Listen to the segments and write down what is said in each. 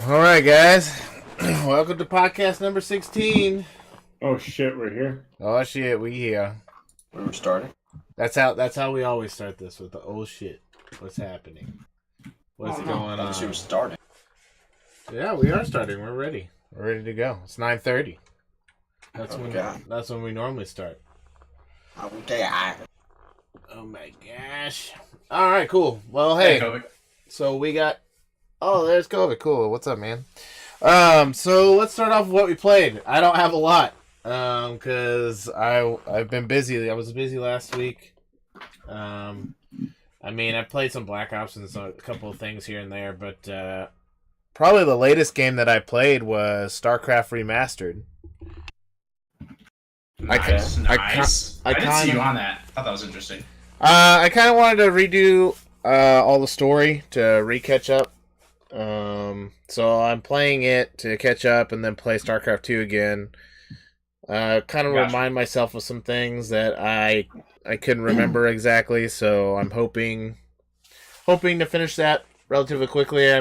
All right, guys. Welcome to podcast number 16. Oh shit, we're here. Oh shit, we here. We were starting. That's how we always start this with the oh shit. What's happening? What's going I on? thought you were starting. Yeah, we are starting. We're ready. We're ready to go. It's 9:30. That's when we normally start. Okay. Oh my gosh. All right, cool. Well, hey. So we got. Oh, there's COVID. Cool. What's up, man? So let's start off with what we played. I don't have a lot. Cause I've been busy. I was busy last week. I played some Black Ops and a couple of things here and there, but probably the latest game that I played was StarCraft Remastered. Nice. I didn't see you on that. I thought that was interesting. I kind of wanted to redo all the story to re-catch up. So I'm playing it to catch up and then play StarCraft 2 again. Kind of remind myself of some things that I couldn't remember exactly, so I'm hoping to finish that relatively quickly.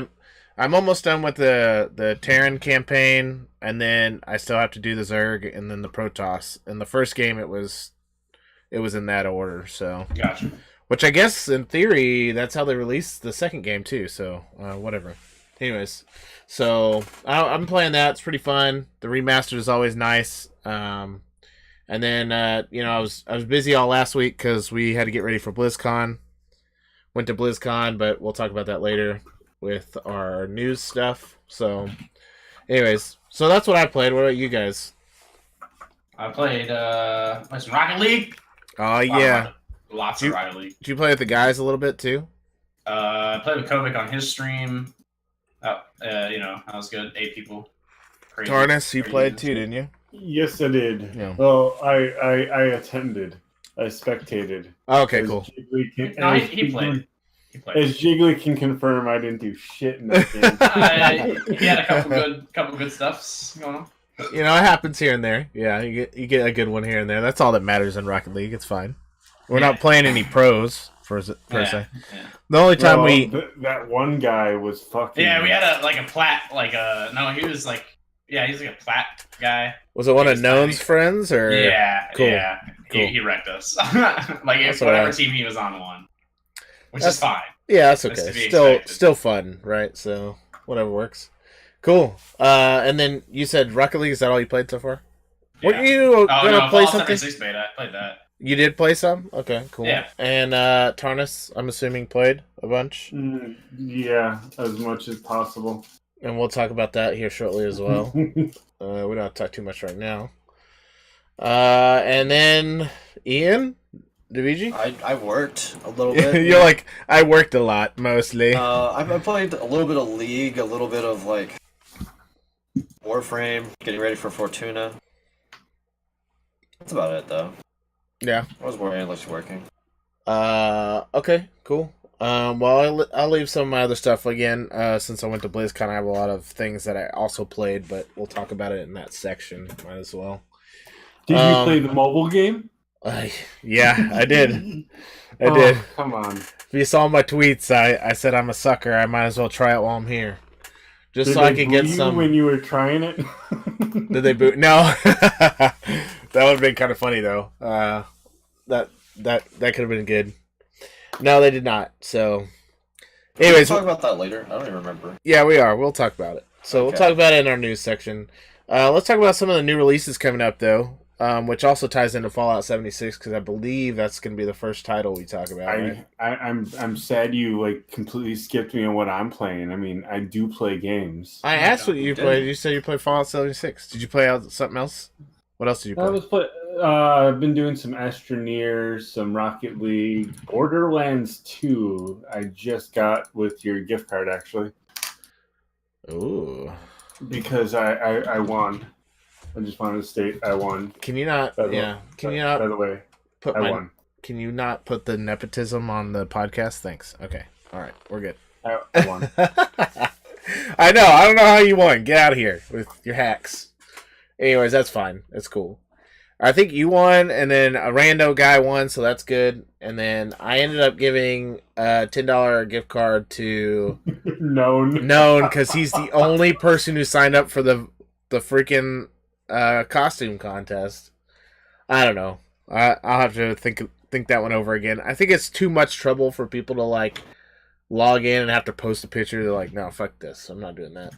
I'm almost done with the Terran campaign, and then I still have to do the Zerg and then the Protoss. In the first game, it was in that order. So Gotcha. which I guess in theory that's how they released the second game too. So whatever. Anyways, so I'm playing that. It's pretty fun. The remastered is always nice. And then I was busy all last week because we had to get ready for BlizzCon. Went to BlizzCon, but we'll talk about that later with our news stuff. So, anyways, so that's what I played. What about you guys? I played some Rocket League. Oh yeah, Lots of Rocket League. Did you play with the guys a little bit too? I played with Kovic on his stream. That was good. 8 people. Crazy. Tarnus, you Crazy. played too, didn't you? Yes, I did. Yeah. Well, I attended. I spectated. Okay, As cool. Jiggly can, No, as he played. As Jiggly can confirm, I didn't do shit in that game. He had a couple good stuffs going on. You know, it happens here and there. Yeah, you get a good one here and there. That's all that matters in Rocket League. It's fine. We're not playing any pros per se. Yeah. The only time Well, that one guy was fucking. Yeah, we had a plat he was like he's like a plat guy. was it one of He was Known's tiny. friends or Cool. Cool. He wrecked us. Like if That's all whatever right. team he was on won, which That's- is fine. Yeah, that's That's okay. to be expected. Still fun, right? So whatever works. Cool. And then you said Rocket League. Is that all you played so far? Yeah. Were you gonna play Fallout something? 76 beta. I played that. You did play some? Okay, cool. Yeah. And Tarnus, I'm assuming played a bunch, Yeah, as much as possible. and we'll talk about that here shortly as well. We don't have to talk too much right now. And then Ian, DVG. I worked a little bit. You're like, I worked a lot mostly. I played a little bit of League, a little bit of like Warframe, getting ready for Fortuna. That's about it though. Yeah. I was more endless working. Okay, cool. Well, I'll leave some of my other stuff again. Since I went to BlizzCon, I have a lot of things that I also played, but we'll talk about it in that section. Might as well. Did you play the mobile game? Yeah, I did. I Oh, did. Come on. If you saw my tweets, I said I'm a sucker. I might as well try it while I'm here, just Did so I they could get boo you some. when you were trying it. Did they boot? No. That would have been kind of funny though. That could have been good. No, they did not. So, anyways, We'll talk about that later. I don't even remember. yeah, we are. We'll talk about it. So we'll Okay. talk about it in our news section. Let's talk about some of the new releases coming up though, which also ties into Fallout 76 because I believe that's going to be the first title we talk about. Right? I'm sad you like completely skipped me on what I'm playing. I mean, I do play games. I asked what you You did. played. You said you played Fallout 76. Did you play something else? What else did you play? I've been doing some Astroneer, some Rocket League, Borderlands 2. I just got with your gift card actually Ooh. because I won. I just wanted to state I won. Can you not? By the way- Yeah. Can you By not the way, put I my? won. Can you not put the nepotism on the podcast? Thanks. Okay. All right. We're good. I won. I know. I don't know how you won. Get out of here with your hacks. Anyways, that's fine. That's cool. I think you won, and then a rando guy won, so that's good. And then I ended up giving a $10 gift card to Known because he's the only person who signed up for the freaking costume contest. I don't know. I'll have to think that one over again. I think it's too much trouble for people to like log in and have to post a picture. They're like, no, fuck this. I'm not doing that.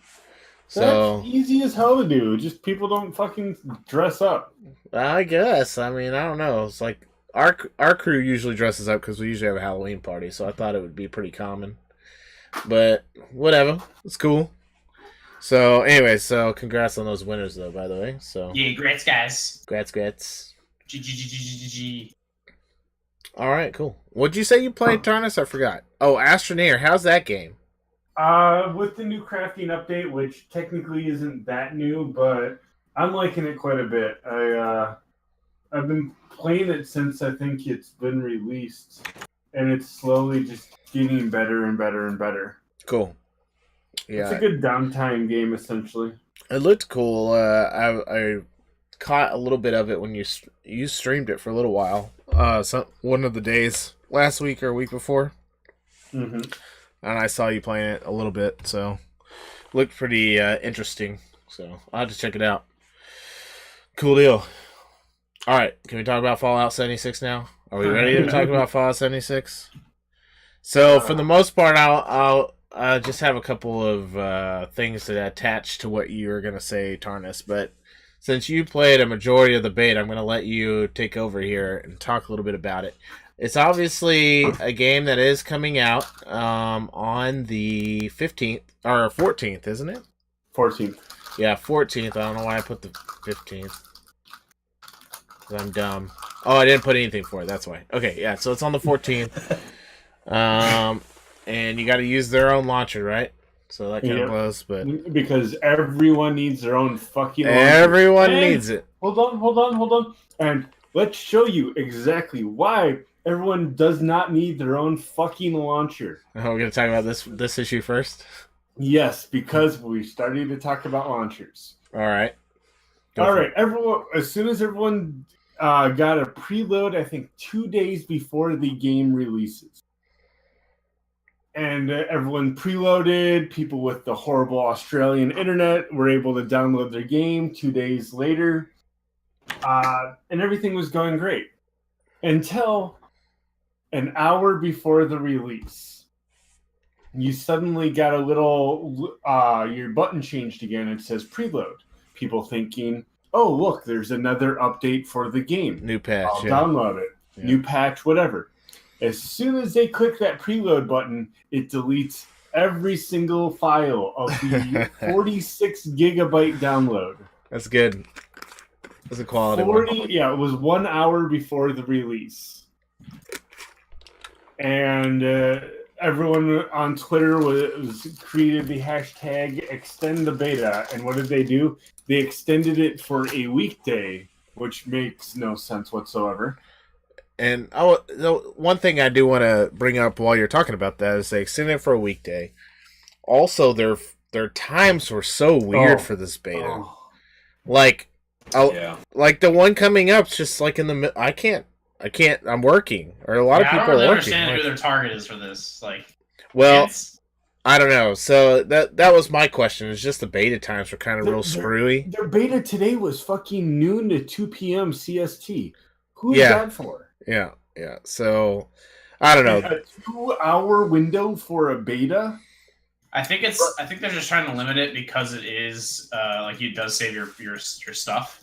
So that's easy as hell to do. Just people don't fucking dress up. I guess. I mean, I don't know. It's like our crew usually dresses up because we usually have a Halloween party, so I thought it would be pretty common. But whatever, it's cool. So anyway, so congrats on those winners, though. By the way, so Yeah, great guys. Grats. G. All right, cool. What'd you say you played, Tarnus? I forgot. Oh, Astroneer. How's that game? With the new crafting update, which technically isn't that new, but I'm liking it quite a bit. I've been playing it since I think it's been released, and it's slowly just getting better and better and better. Cool. Yeah, it's a good downtime game essentially. It looked cool. I caught a little bit of it when you streamed it for a little while. One of the days last week or a week before. Mm-hmm. And I saw you playing it a little bit, so looked pretty interesting. So I'll have to check it out. Cool deal. All right, can we talk about Fallout 76 now? Are we ready to talk about Fallout 76? So for the most part, I'll just have a couple of things that attach to what you were gonna say, Tarnus. But since you played a majority of the beta, I'm gonna let you take over here and talk a little bit about it. It's obviously a game that is coming out on the 15th or 14th, isn't it? 14th. Yeah, 14th. I don't know why I put the 15th. 'Cause I'm dumb. Oh, I didn't put anything for it. That's why. Okay, yeah. So it's on the 14th. And you got to use their own launcher, right? So that kind of blows, but because everyone needs their own fucking launcher. Everyone needs it. Hold on. And let's show you exactly why everyone does not need their own fucking launcher. Oh, we're gonna talk about this issue first. Yes, because we started to talk about launchers. All right. All right. Everyone, as soon as everyone got a preload, I think 2 days before the game releases, and everyone preloaded. People with the horrible Australian internet were able to download their game 2 days later, and everything was going great until an hour before the release. You suddenly got a little, your button changed again. It says preload. People thinking, oh, look, there's another update for the game. New patch. I'll download it. Yeah. New patch, whatever. As soon as they click that preload button, it deletes every single file of the 46 gigabyte download. That's good. That's a quality one. Yeah, it was 1 hour before the release. And everyone on Twitter was created the hashtag extend the beta. And what did they do? They extended it for a weekday, which makes no sense whatsoever. And one thing I do want to bring up while you're talking about that is they extended it for a weekday. Also, their times were so weird for this beta. Like the one coming up, just like in the I can't. I'm working, or a lot of people are working. I don't understand who their target is for this. Like, well, I don't know. So that was my question. It's just the beta times were kind of real screwy. Their beta today was fucking noon to 2 p.m. CST. Who is that for? Yeah. So I don't know. A 2-hour window for a beta? I think they're just trying to limit it because it is like it does save your stuff.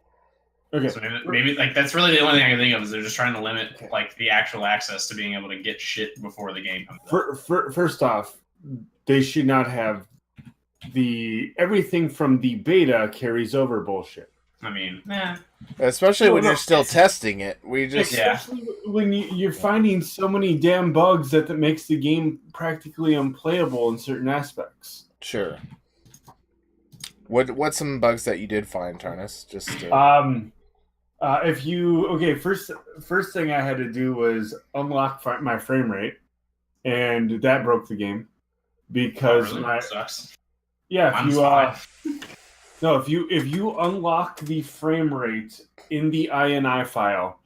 Okay. So maybe like that's really the only thing I can think of is they're just trying to limit like the actual access to being able to get shit before the game comes out. First off, they should not have everything from the beta carries over bullshit. I mean, especially when you're still testing it. Especially when you're finding so many damn bugs that makes the game practically unplayable in certain aspects. Sure. What's some bugs that you did find, Tarnus? Just to... first thing I had to do was unlock my frame rate, and that broke the game because sucks. Yeah, No, if you unlock the frame rate in the INI file,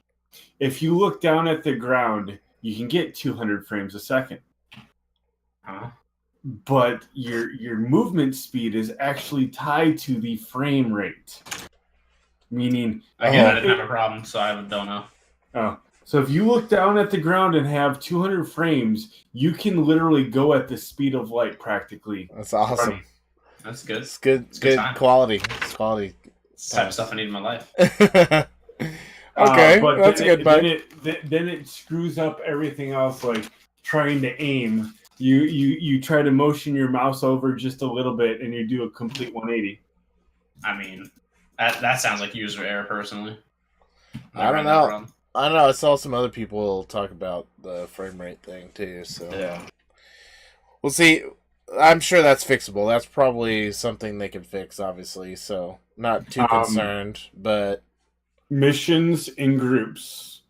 if you look down at the ground, you can get 200 frames a second. Huh? But your movement speed is actually tied to the frame rate. Meaning, Again, I didn't have a problem, so I don't know. So if you look down at the ground and have 200 frames, you can literally go at the speed of light practically. That's awesome. That's good. It's good. It's Good time. quality. It's quality. It's the type of stuff I need in my life. Okay, But that's a good bug. Then it screws up everything else, like trying to aim. You try to motion your mouse over just a little bit, and you do a complete 180. I mean, that sounds like user error, personally. I don't Never had that know. problem. I don't know. I saw some other people talk about the frame rate thing too. So Yeah. we'll see. I'm sure that's fixable. That's probably something they can fix, obviously. So not too concerned, but Missions in groups.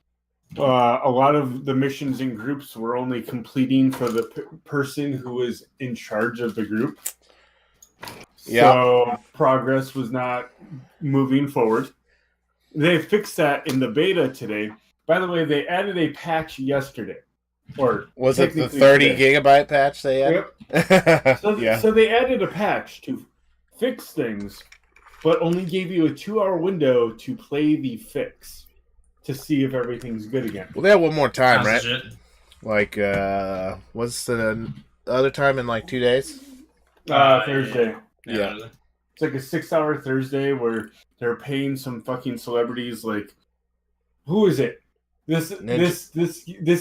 A lot of the missions in groups were only completing for the person who was in charge of the group. Yeah. So progress was not moving forward. They fixed that in the beta today. By the way, they added a patch yesterday. Or was it the technically 30 today. gigabyte patch they had? Yep. Yeah. So they added a patch to fix things, but only gave you a 2-hour window to play the fix to see if everything's good again. Well, they have one more time, Sounds right? legit. Like, what's the other time in like 2 days? Thursday. Yeah. It's like a 6-hour Thursday where they're paying some fucking celebrities. Like, who is it? This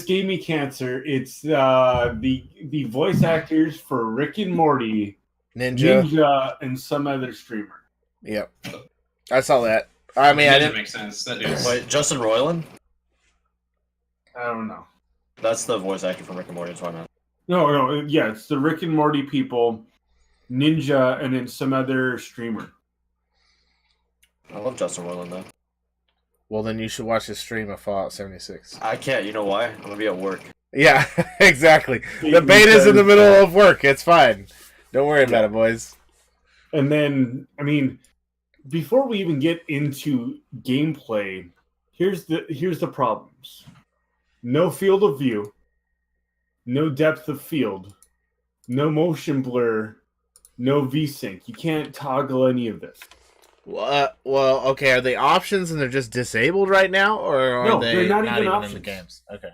gave me cancer. It's the voice actors for Rick and Morty, Ninja, and some other streamer. Yep. I saw that. I mean, I That didn't. make sense. That dude's Wait, Justin Roiland? I don't know. That's the voice actor from Rick and Morty. That's why I'm not. No, yeah, it's the Rick and Morty people, Ninja, and then some other streamer. I love Justin Roiland though. Well, then you should watch the stream of Fallout 76. I can't. You know why? I'm gonna be at work. Yeah, exactly. The beta's in the middle of work. It's fine. Don't worry about it, boys. And then, I mean, before we even get into gameplay, here's the problems. No field of view, no depth of field, no motion blur, no VSync. You can't toggle any of this. Well, okay. Are they options and they're just disabled right now, or are No, they they're not even in the options. games? Okay.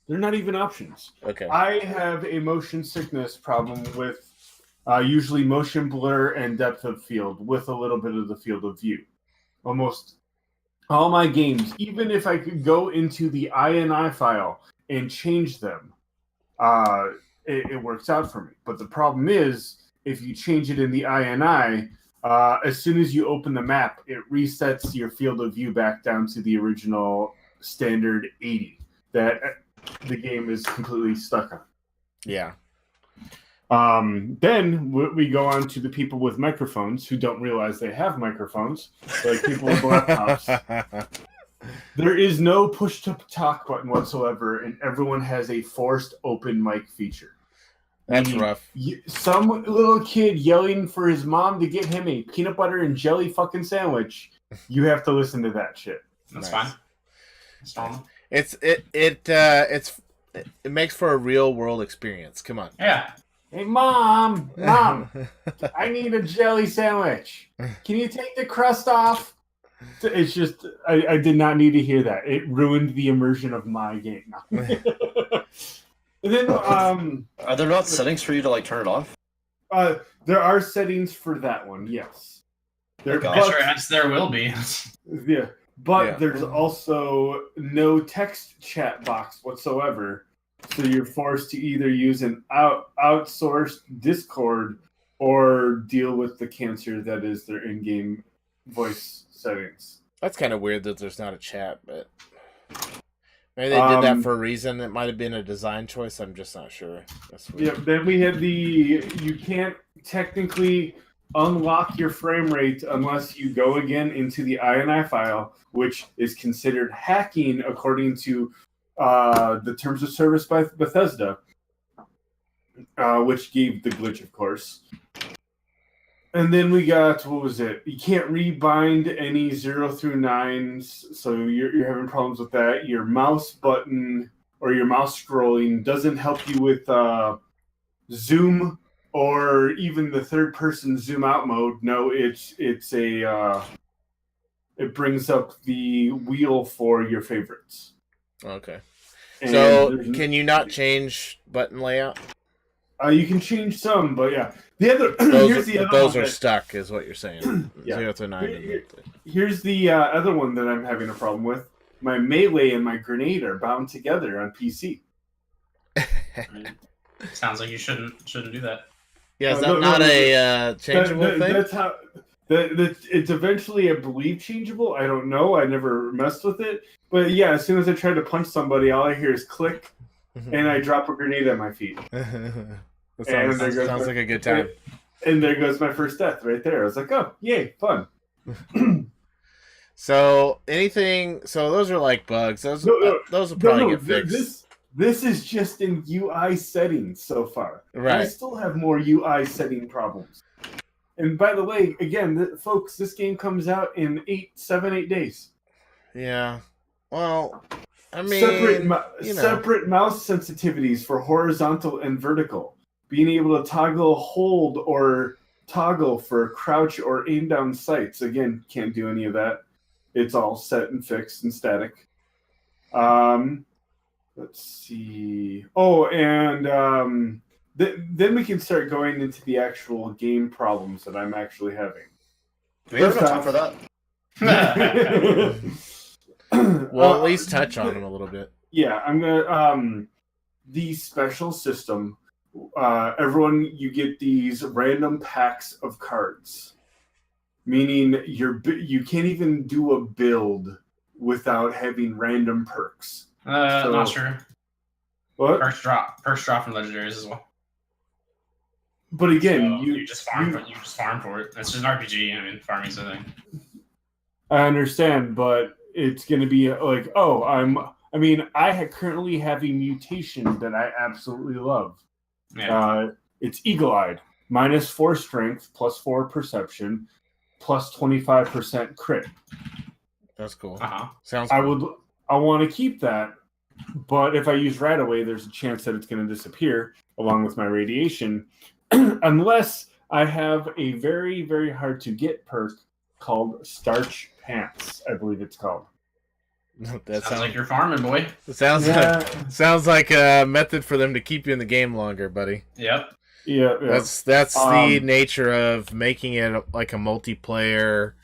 They're not even options. Okay. I have a motion sickness problem with usually motion blur and depth of field with a little bit of the field of view. Almost all my games, even if I could go into the INI file and change them, it works out for me. But the problem is, if you change it in the INI, as soon as you open the map, it resets your field of view back down to the original standard 80 that the game is completely stuck on. Yeah. Then we go on to the people with microphones who don't realize they have microphones, like people with laptops. There is no push to talk button whatsoever, and everyone has a forced open mic feature. That's rough. Some little kid yelling for his mom to get him a peanut butter and jelly fucking sandwich. You have to listen to that shit. That's Nice. fine. That's normal. It makes for a real world experience. Come on. Yeah. Hey, mom, I need a jelly sandwich. Can you take the crust off? It's just, I did not need to hear that. It ruined the immersion of my game. And then, Are there not settings for you to like turn it off? there are settings for that one, yes. There, Okay. Yeah, sure, as there will be. yeah, but Yeah. there's also no text chat box whatsoever. So you're forced to either use an outsourced Discord or deal with the cancer that is their in-game voice settings. That's kind of weird that there's not a chat, but maybe they did that for a reason. It might have been a design choice. I'm just not sure. That's weird. Yeah, then we had you can't technically unlock your frame rate unless you go again into the INI file, which is considered hacking according to the terms of service by Bethesda, which gave the glitch, of course. And then we got, what was it? You can't rebind any 0 through 9s, so you're having problems with that. Your mouse button or your mouse scrolling doesn't help you with zoom or even the third-person zoom out mode. No, it brings up the wheel for your favorites. Okay. And So can you not change button layout? you can change some, but yeah. The other Those are stuck, is what you're saying. Yeah. 0 to 9. Here's the other one that I'm having a problem with. My melee and my grenade are bound together on PC. Sounds like you shouldn't do that. Yeah, is that not a changeable thing? That's how. It's eventually, I believe, changeable. I don't know. I never messed with it. But yeah, as soon as I try to punch somebody, all I hear is click, and I drop a grenade at my feet. That sounds like a good time. And there goes my first death right there. I was like, oh, yay, fun. So those are like bugs. Those will probably get fixed. This is just in UI settings so far. Right. I still have more UI setting problems. And by the way, again, folks, this game comes out in 8 days. Yeah. Well, I mean, separate mouse sensitivities for horizontal and vertical. Being able to toggle hold or toggle for crouch or aim down sights. Again, can't do any of that. It's all set and fixed and static. Let's see. Oh, and then we can start going into the actual game problems that I'm actually having. Do we have enough time for that? Well, at least touch on them a little bit. Yeah, I'm gonna. The special system. Everyone, you get these random packs of cards, meaning you can't even do a build without having random perks. Not sure. What? Perks drop from legendaries as well. But again, so you just farm for it. It's just an RPG. I mean, farming's a thing. I understand, but it's going to be like, I currently have a mutation that I absolutely love. Yeah. It's Eagle-Eyed, -4 strength, +4 perception, +25% crit. That's cool. Sounds cool. I want to keep that, but if I use Radaway, there's a chance that it's going to disappear along with my radiation, unless I have a very, very hard to get perk called Starch Pants, I believe it's called. That sounds like you're farming, boy. It sounds like a method for them to keep you in the game longer, buddy. Yep. Yeah. That's the nature of making it like a multiplayer,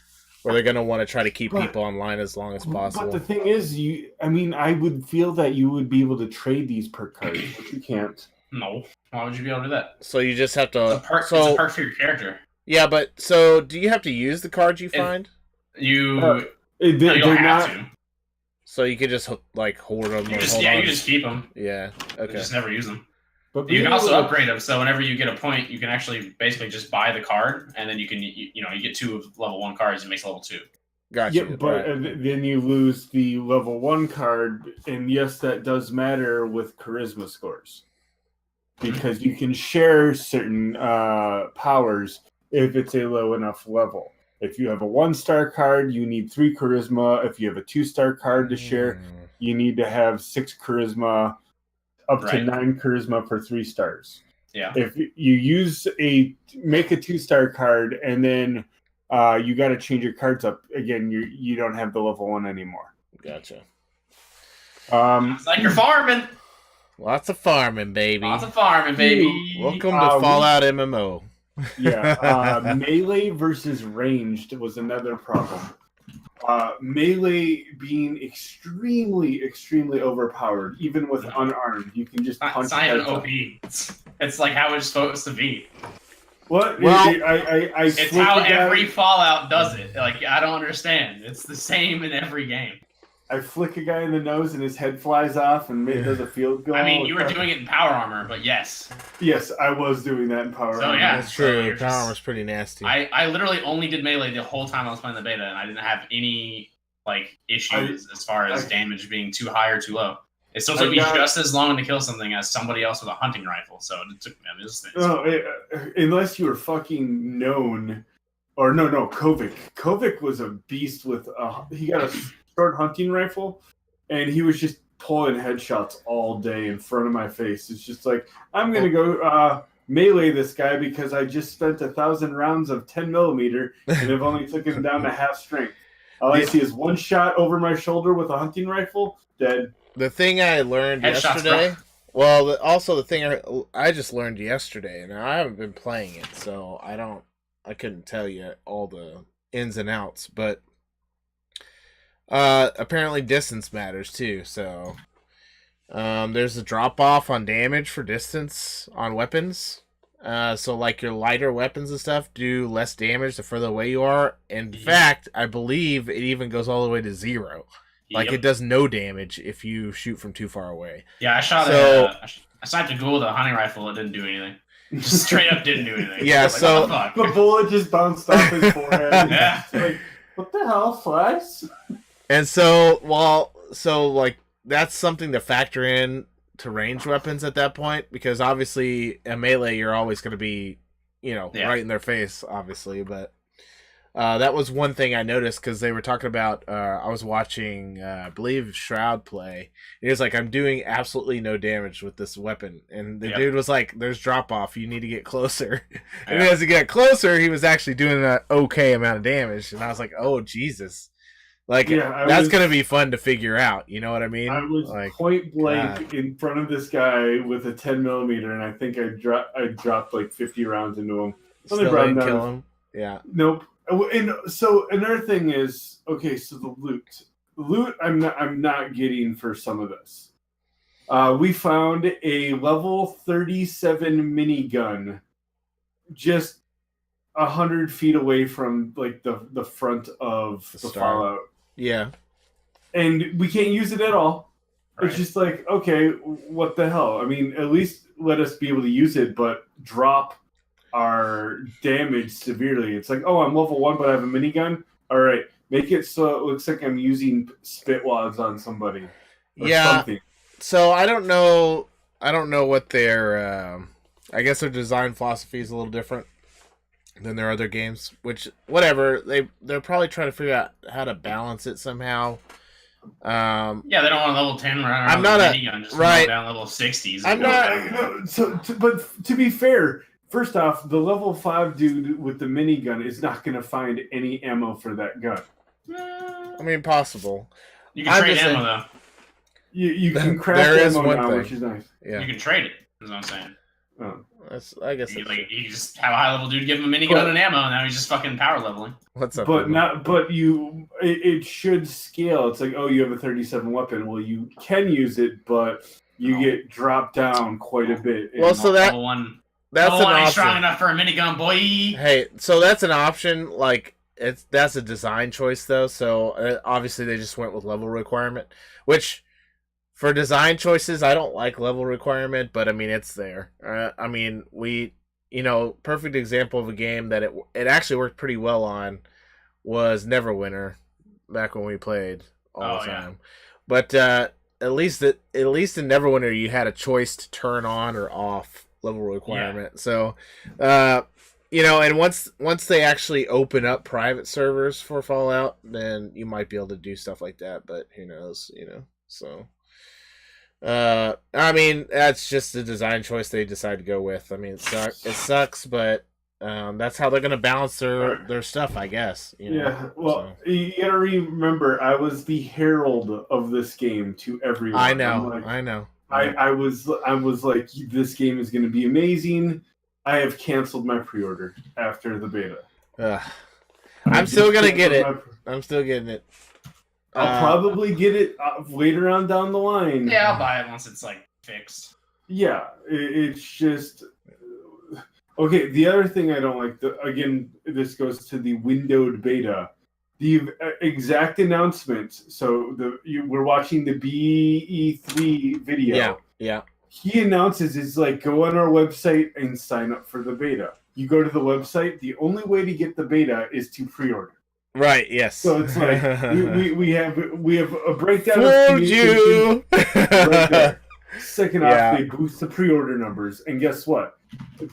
where they're gonna want to try to keep people online as long as possible. But the thing is, I would feel that you would be able to trade these perk cards, but you can't. No. Why would you be able to do that? So you just have to. It's a perk for your character. Yeah, but so do you have to use the cards you find? You don't have to. So you could just like hoard them. You just keep them. Yeah. Okay. You just never use them. But you can also upgrade them. So whenever you get a point, you can actually basically just buy the card, and then you can you get 2 of level 1 cards, and it makes level 2. Gotcha. Yeah, but then you lose the level 1 card, and yes, that does matter with charisma scores, because you can share certain powers if it's a low enough level. If you have a 1-star card, you need 3 charisma. If you have a 2-star card to share, you need to have 6 charisma, up to 9 charisma for 3 stars. Yeah. If you make a 2-star card and then you got to change your cards up again, you don't have the level 1 anymore. Gotcha. It's like you're farming. Lots of farming, baby. Welcome to Fallout MMO. Yeah, melee versus ranged was another problem. Melee being extremely, extremely overpowered, even with unarmed. You can just punch. It's not even OP. It's like how it's supposed to be. What? Well, it's how every Fallout does it. Like, I don't understand. It's the same in every game. I flick a guy in the nose and his head flies off and does a field goal. I mean, you were doing it in Power Armor, but yes. Yes, I was doing that in Power Armor. Yeah, that's true. Power Armor's pretty nasty. I literally only did melee the whole time I was playing the beta, and I didn't have any issues as far as damage being too high or too low. It still took me just as long to kill something as somebody else with a hunting rifle, so it took me. Unless you were fucking known or no, Kovic. Kovic was a beast with he got a short hunting rifle, and he was just pulling headshots all day in front of my face. It's just like, I'm gonna go melee this guy because I just spent 1,000 rounds of 10 millimeter and I've only took him down to half strength. All I see is one shot over my shoulder with a hunting rifle, dead. The thing I learned Headshots, yesterday. bro. Well, also the thing I just learned yesterday, and I haven't been playing it, so I couldn't tell you all the ins and outs, but apparently distance matters too. So there's a drop off on damage for distance on weapons. So like your lighter weapons and stuff do less damage the further away you are. In fact, I believe it even goes all the way to 0. Like it does no damage if you shoot from too far away. Yeah, I shot I sniped a ghoul with a hunting rifle. It didn't do anything. Just straight up didn't do anything. Yeah, Like, so- what the fuck? The bullet just bounced off his forehead. Yeah. It's like, what the hell, Flash? And so, like that's something to factor in to ranged weapons at that point, because obviously in melee you're always going to be, right in their face, obviously. But that was one thing I noticed because they were talking about. I was watching, I believe Shroud play. He was like, "I'm doing absolutely no damage with this weapon," and the dude was like, "There's drop off. You need to get closer." And as he got closer, he was actually doing an okay amount of damage, and I was like, "Oh Jesus." Like, that's going to be fun to figure out. You know what I mean? I was like, point blank in front of this guy with a 10 millimeter, and I think I dropped like 50 rounds into him. Still didn't kill him. Yeah. Nope. And so another thing is, okay, so the loot I'm not getting for some of this. We found a level 37 minigun just 100 feet away from like the front of the Fallout. Yeah. And we can't use it at all. Right. It's just like, okay, what the hell? I mean, at least let us be able to use it, but drop our damage severely. It's like, oh, I'm level 1, but I have a minigun. All right, make it so it looks like I'm using spit wads on somebody. Or something. So I don't know what their I guess their design philosophy is a little different than their other games, which whatever, they're probably trying to figure out how to balance it somehow. Yeah, they don't want a level 10 running around I'm not with a minigun, just right. down level 60s. I'm not But to be fair, first off, the level 5 dude with the minigun is not going to find any ammo for that gun. I mean, possible. You can trade ammo though. You can craft There is ammo one now, thing. which is nice. Yeah. You can trade it. Is what I'm saying. Oh. I guess You, that's you just have a high level dude, give him a minigun and ammo, and now he's just fucking power leveling. what's up. But Ruben? not. But it should scale. It's like, oh, you have a 37 weapon. Well, you can use it, but you get dropped down quite a bit. Well, so that Level 1. that's Level an 1 ain't option. strong enough for a minigun, boy. Hey, so that's an option. Like that's a design choice though. So obviously they just went with level requirement, which for design choices I don't like level requirement, but I mean it's there. I mean perfect example of a game that it actually worked pretty well on was Neverwinter back when we played all the time. But at least in Neverwinter you had a choice to turn on or off level requirement. So and once they actually open up private servers for Fallout, then you might be able to do stuff like that, but who knows, so I mean that's just a design choice they decide to go with. I mean it sucks, but that's how they're gonna balance their stuff, I guess. Yeah, well, you gotta remember, I was the herald of this game to everyone. I know. I was like, this game is going to be amazing. I have canceled my pre-order after the beta. I'm still gonna get it. I'm still getting it. I'll probably get it later on down the line. Yeah, I'll buy it once it's like fixed. Yeah, it's just okay. The other thing I don't like, again, this goes to the windowed beta. The exact announcement. So we're watching the BE3 video. Yeah. He announces it's like, go on our website and sign up for the beta. You go to the website. The only way to get the beta is to pre-order. Right. Yes. So it's like we have a breakdown. Fooled of you. right there. Second off, they boost the pre-order numbers, and guess what?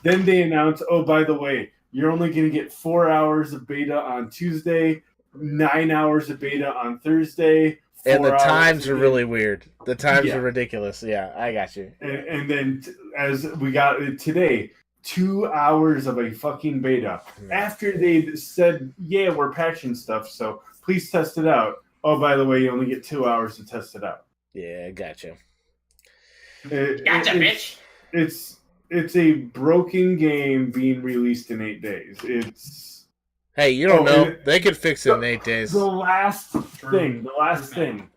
Then they announce, oh, by the way, you're only going to get 4 hours of beta on Tuesday, 9 hours of beta on Thursday. And the 4 hours times are again. really weird. The times Yeah. are ridiculous. Yeah, I got you. And then as we got it today, 2 hours of a fucking beta. After they said, yeah, we're patching stuff, so please test it out. Oh, by the way, you only get 2 hours to test it out. Yeah, gotcha. Gotcha, bitch. It's a broken game being released in 8 days. It's Hey, you don't know. and They could fix it in 8 days. the last True. thing.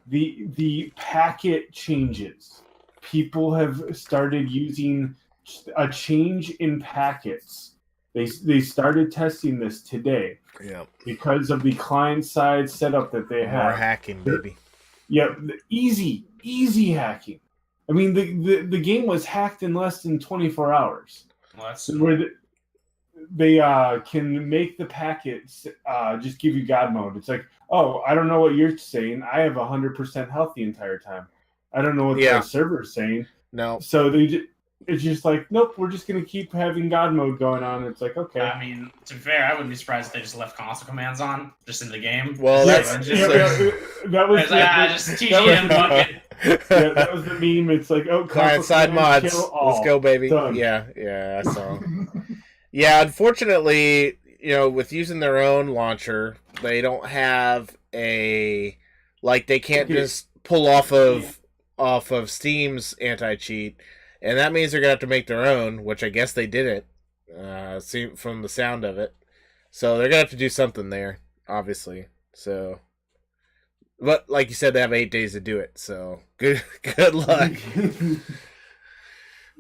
The packet changes. People have started using a change in packets. They started testing this today Yeah. because of the client side setup that they More have. hacking, baby. Yeah, easy hacking. I mean, the game was hacked in less than 24 hours. Well, that's Where they can make the packets just give you God mode. It's like, oh, I don't know what you're saying. I have 100% health the entire time. I don't know what Yeah. the server's saying. No. So it's just like, nope, we're just gonna keep having God mode going on. It's like, okay. I mean, to be fair, I wouldn't be surprised if they just left console commands on just in the game. Well, Yeah, that's just that was It's like, just TGM bucket. yeah, that was the meme. It's like, oh, client side commands mods. kill all. Let's go, baby. Done. Yeah, I saw. Yeah, unfortunately, with using their own launcher, they don't have they can't Okay. just pull off of Steam's anti-cheat, and that means they're gonna have to make their own, which I guess they didn't. From the sound of it, so they're gonna have to do something there, obviously. So, but like you said, they have 8 days to do it. So good luck.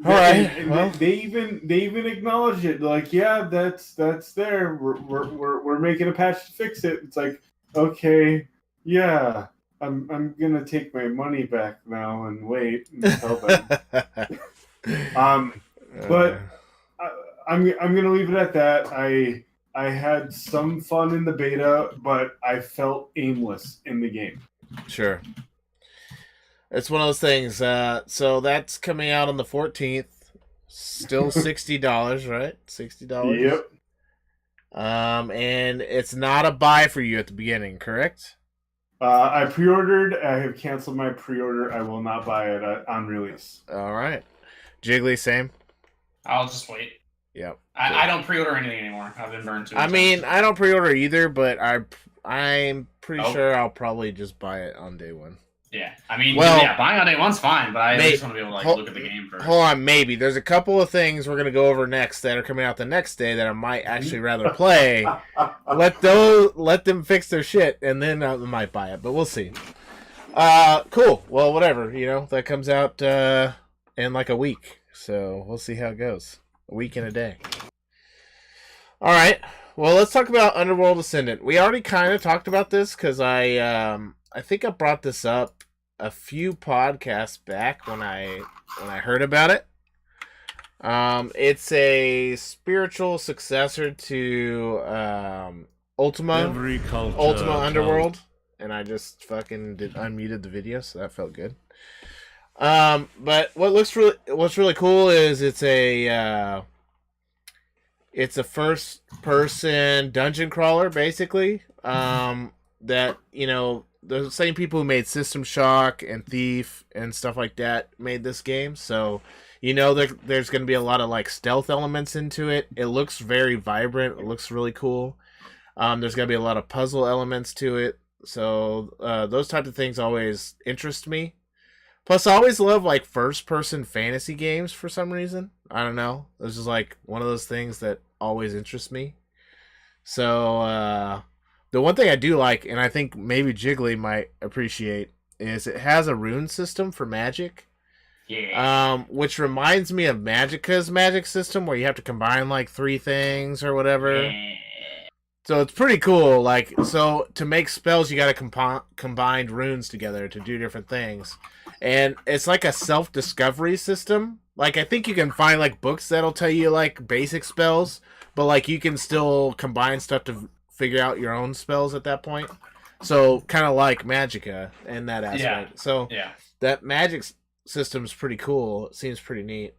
All right. And Well, they even acknowledge it. They're like, yeah, that's there. We're making a patch to fix it. It's like, okay, yeah, I'm gonna take my money back now and wait until then. But I'm gonna leave it at that. I had some fun in the beta, but I felt aimless in the game. Sure. It's one of those things. So that's coming out on the 14th. Still $60, right? $60. Yep. And it's not a buy for you at the beginning, correct? I pre-ordered. I have canceled my pre-order. I will not buy it on release. All right. Jiggly, same. I'll just wait. Yep. I don't pre-order anything anymore. I've been burned too I many mean, times. I don't pre-order either, but I'm pretty Oh. sure I'll probably just buy it on day one. Yeah. I mean, Well, yeah, buying on day one's fine, but I may- just want to be able to look at the game first. Hold on, maybe. There's a couple of things we're gonna go over next that are coming out the next day that I might actually rather play. Let them fix their shit, and then I might buy it. But we'll see. Cool. Well, whatever. That comes out in like a week, so we'll see how it goes. A week and a day. All right. Well, let's talk about Underworld Ascendant. We already kind of talked about this because I think I brought this up a few podcasts back when I heard about it. It's a spiritual successor to Ultima Underworld, and I just fucking unmuted the video, so that felt good. But what's really cool is it's a first person dungeon crawler, basically. That the same people who made System Shock and Thief and stuff like that made this game, so there's going to be a lot of like stealth elements into it. It looks very vibrant. It looks really cool. There's going to be a lot of puzzle elements to it, so those type of things always interest me. Plus, I always love like first person fantasy games for some reason. I don't know. This is like one of those things that always interests me. So the one thing I do like, and I think maybe Jiggly might appreciate, is it has a rune system for magic. Yeah. Which reminds me of Magicka's magic system, where you have to combine like 3 things or whatever. Yeah. So it's pretty cool. Like, so to make spells, you got to combine runes together to do different things, and it's like a self-discovery system. Like, I think you can find like books that'll tell you like basic spells, but like you can still combine stuff to figure out your own spells at that point. So kind of like Magicka in that aspect. Yeah. So Yeah. that magic system's pretty cool. It seems pretty neat.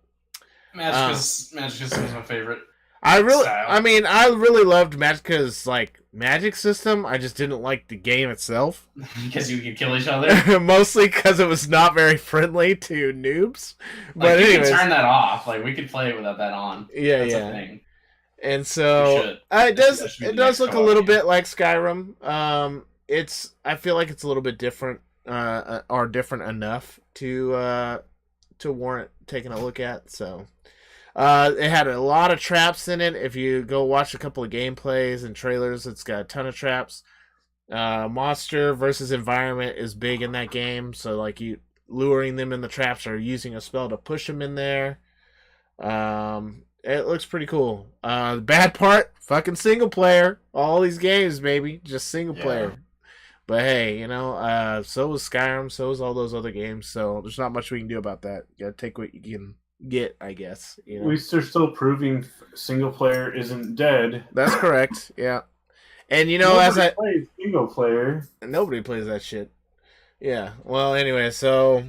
Magicka's is my favorite. I style. mean, I really loved Magicka's like magic system. I just didn't like the game itself, Because you could kill each other. mostly because it was not very friendly to noobs. Like, But you anyways, can turn that off. Like, we could play it without that on. yeah, That's yeah. a thing. And We so should. it does That should be it the does next look a co-op little game. bit like Skyrim. I feel like it's a little bit different, or different enough to warrant taking a look at. So, it had a lot of traps in it. If you go watch a couple of gameplays and trailers, it's got a ton of traps. Monster versus environment is big in that game. So, like, you luring them in the traps or using a spell to push them in there. It looks pretty cool. The bad part, fucking single player. All these games, baby, just single Yeah. player. But hey, so was Skyrim, so was all those other games. So there's not much we can do about that. You gotta take what you can get, I guess. At least they're still proving single player isn't dead. That's correct. Yeah, and Nobody plays single player. nobody plays that shit. Yeah. Well, anyway, so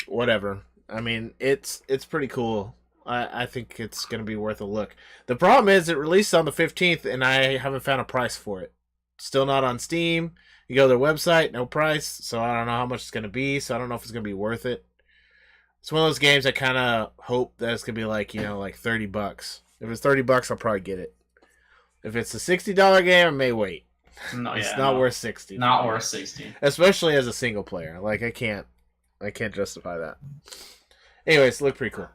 whatever. I mean, it's pretty cool. I think it's gonna be worth a look. The problem is it released on the 15th, and I haven't found a price for it. Still not on Steam. You go to their website, no price. So I don't know how much it's gonna be. So I don't know if it's gonna be worth it. It's one of those games I kind of hope that it's gonna be like like $30. If it's $30, I'll probably get it. If it's a $60 game, I may wait. No, It's yeah, not no. worth 60. Not worth 60. Especially as a single player. Like I can't justify that. Anyways, look pretty cool.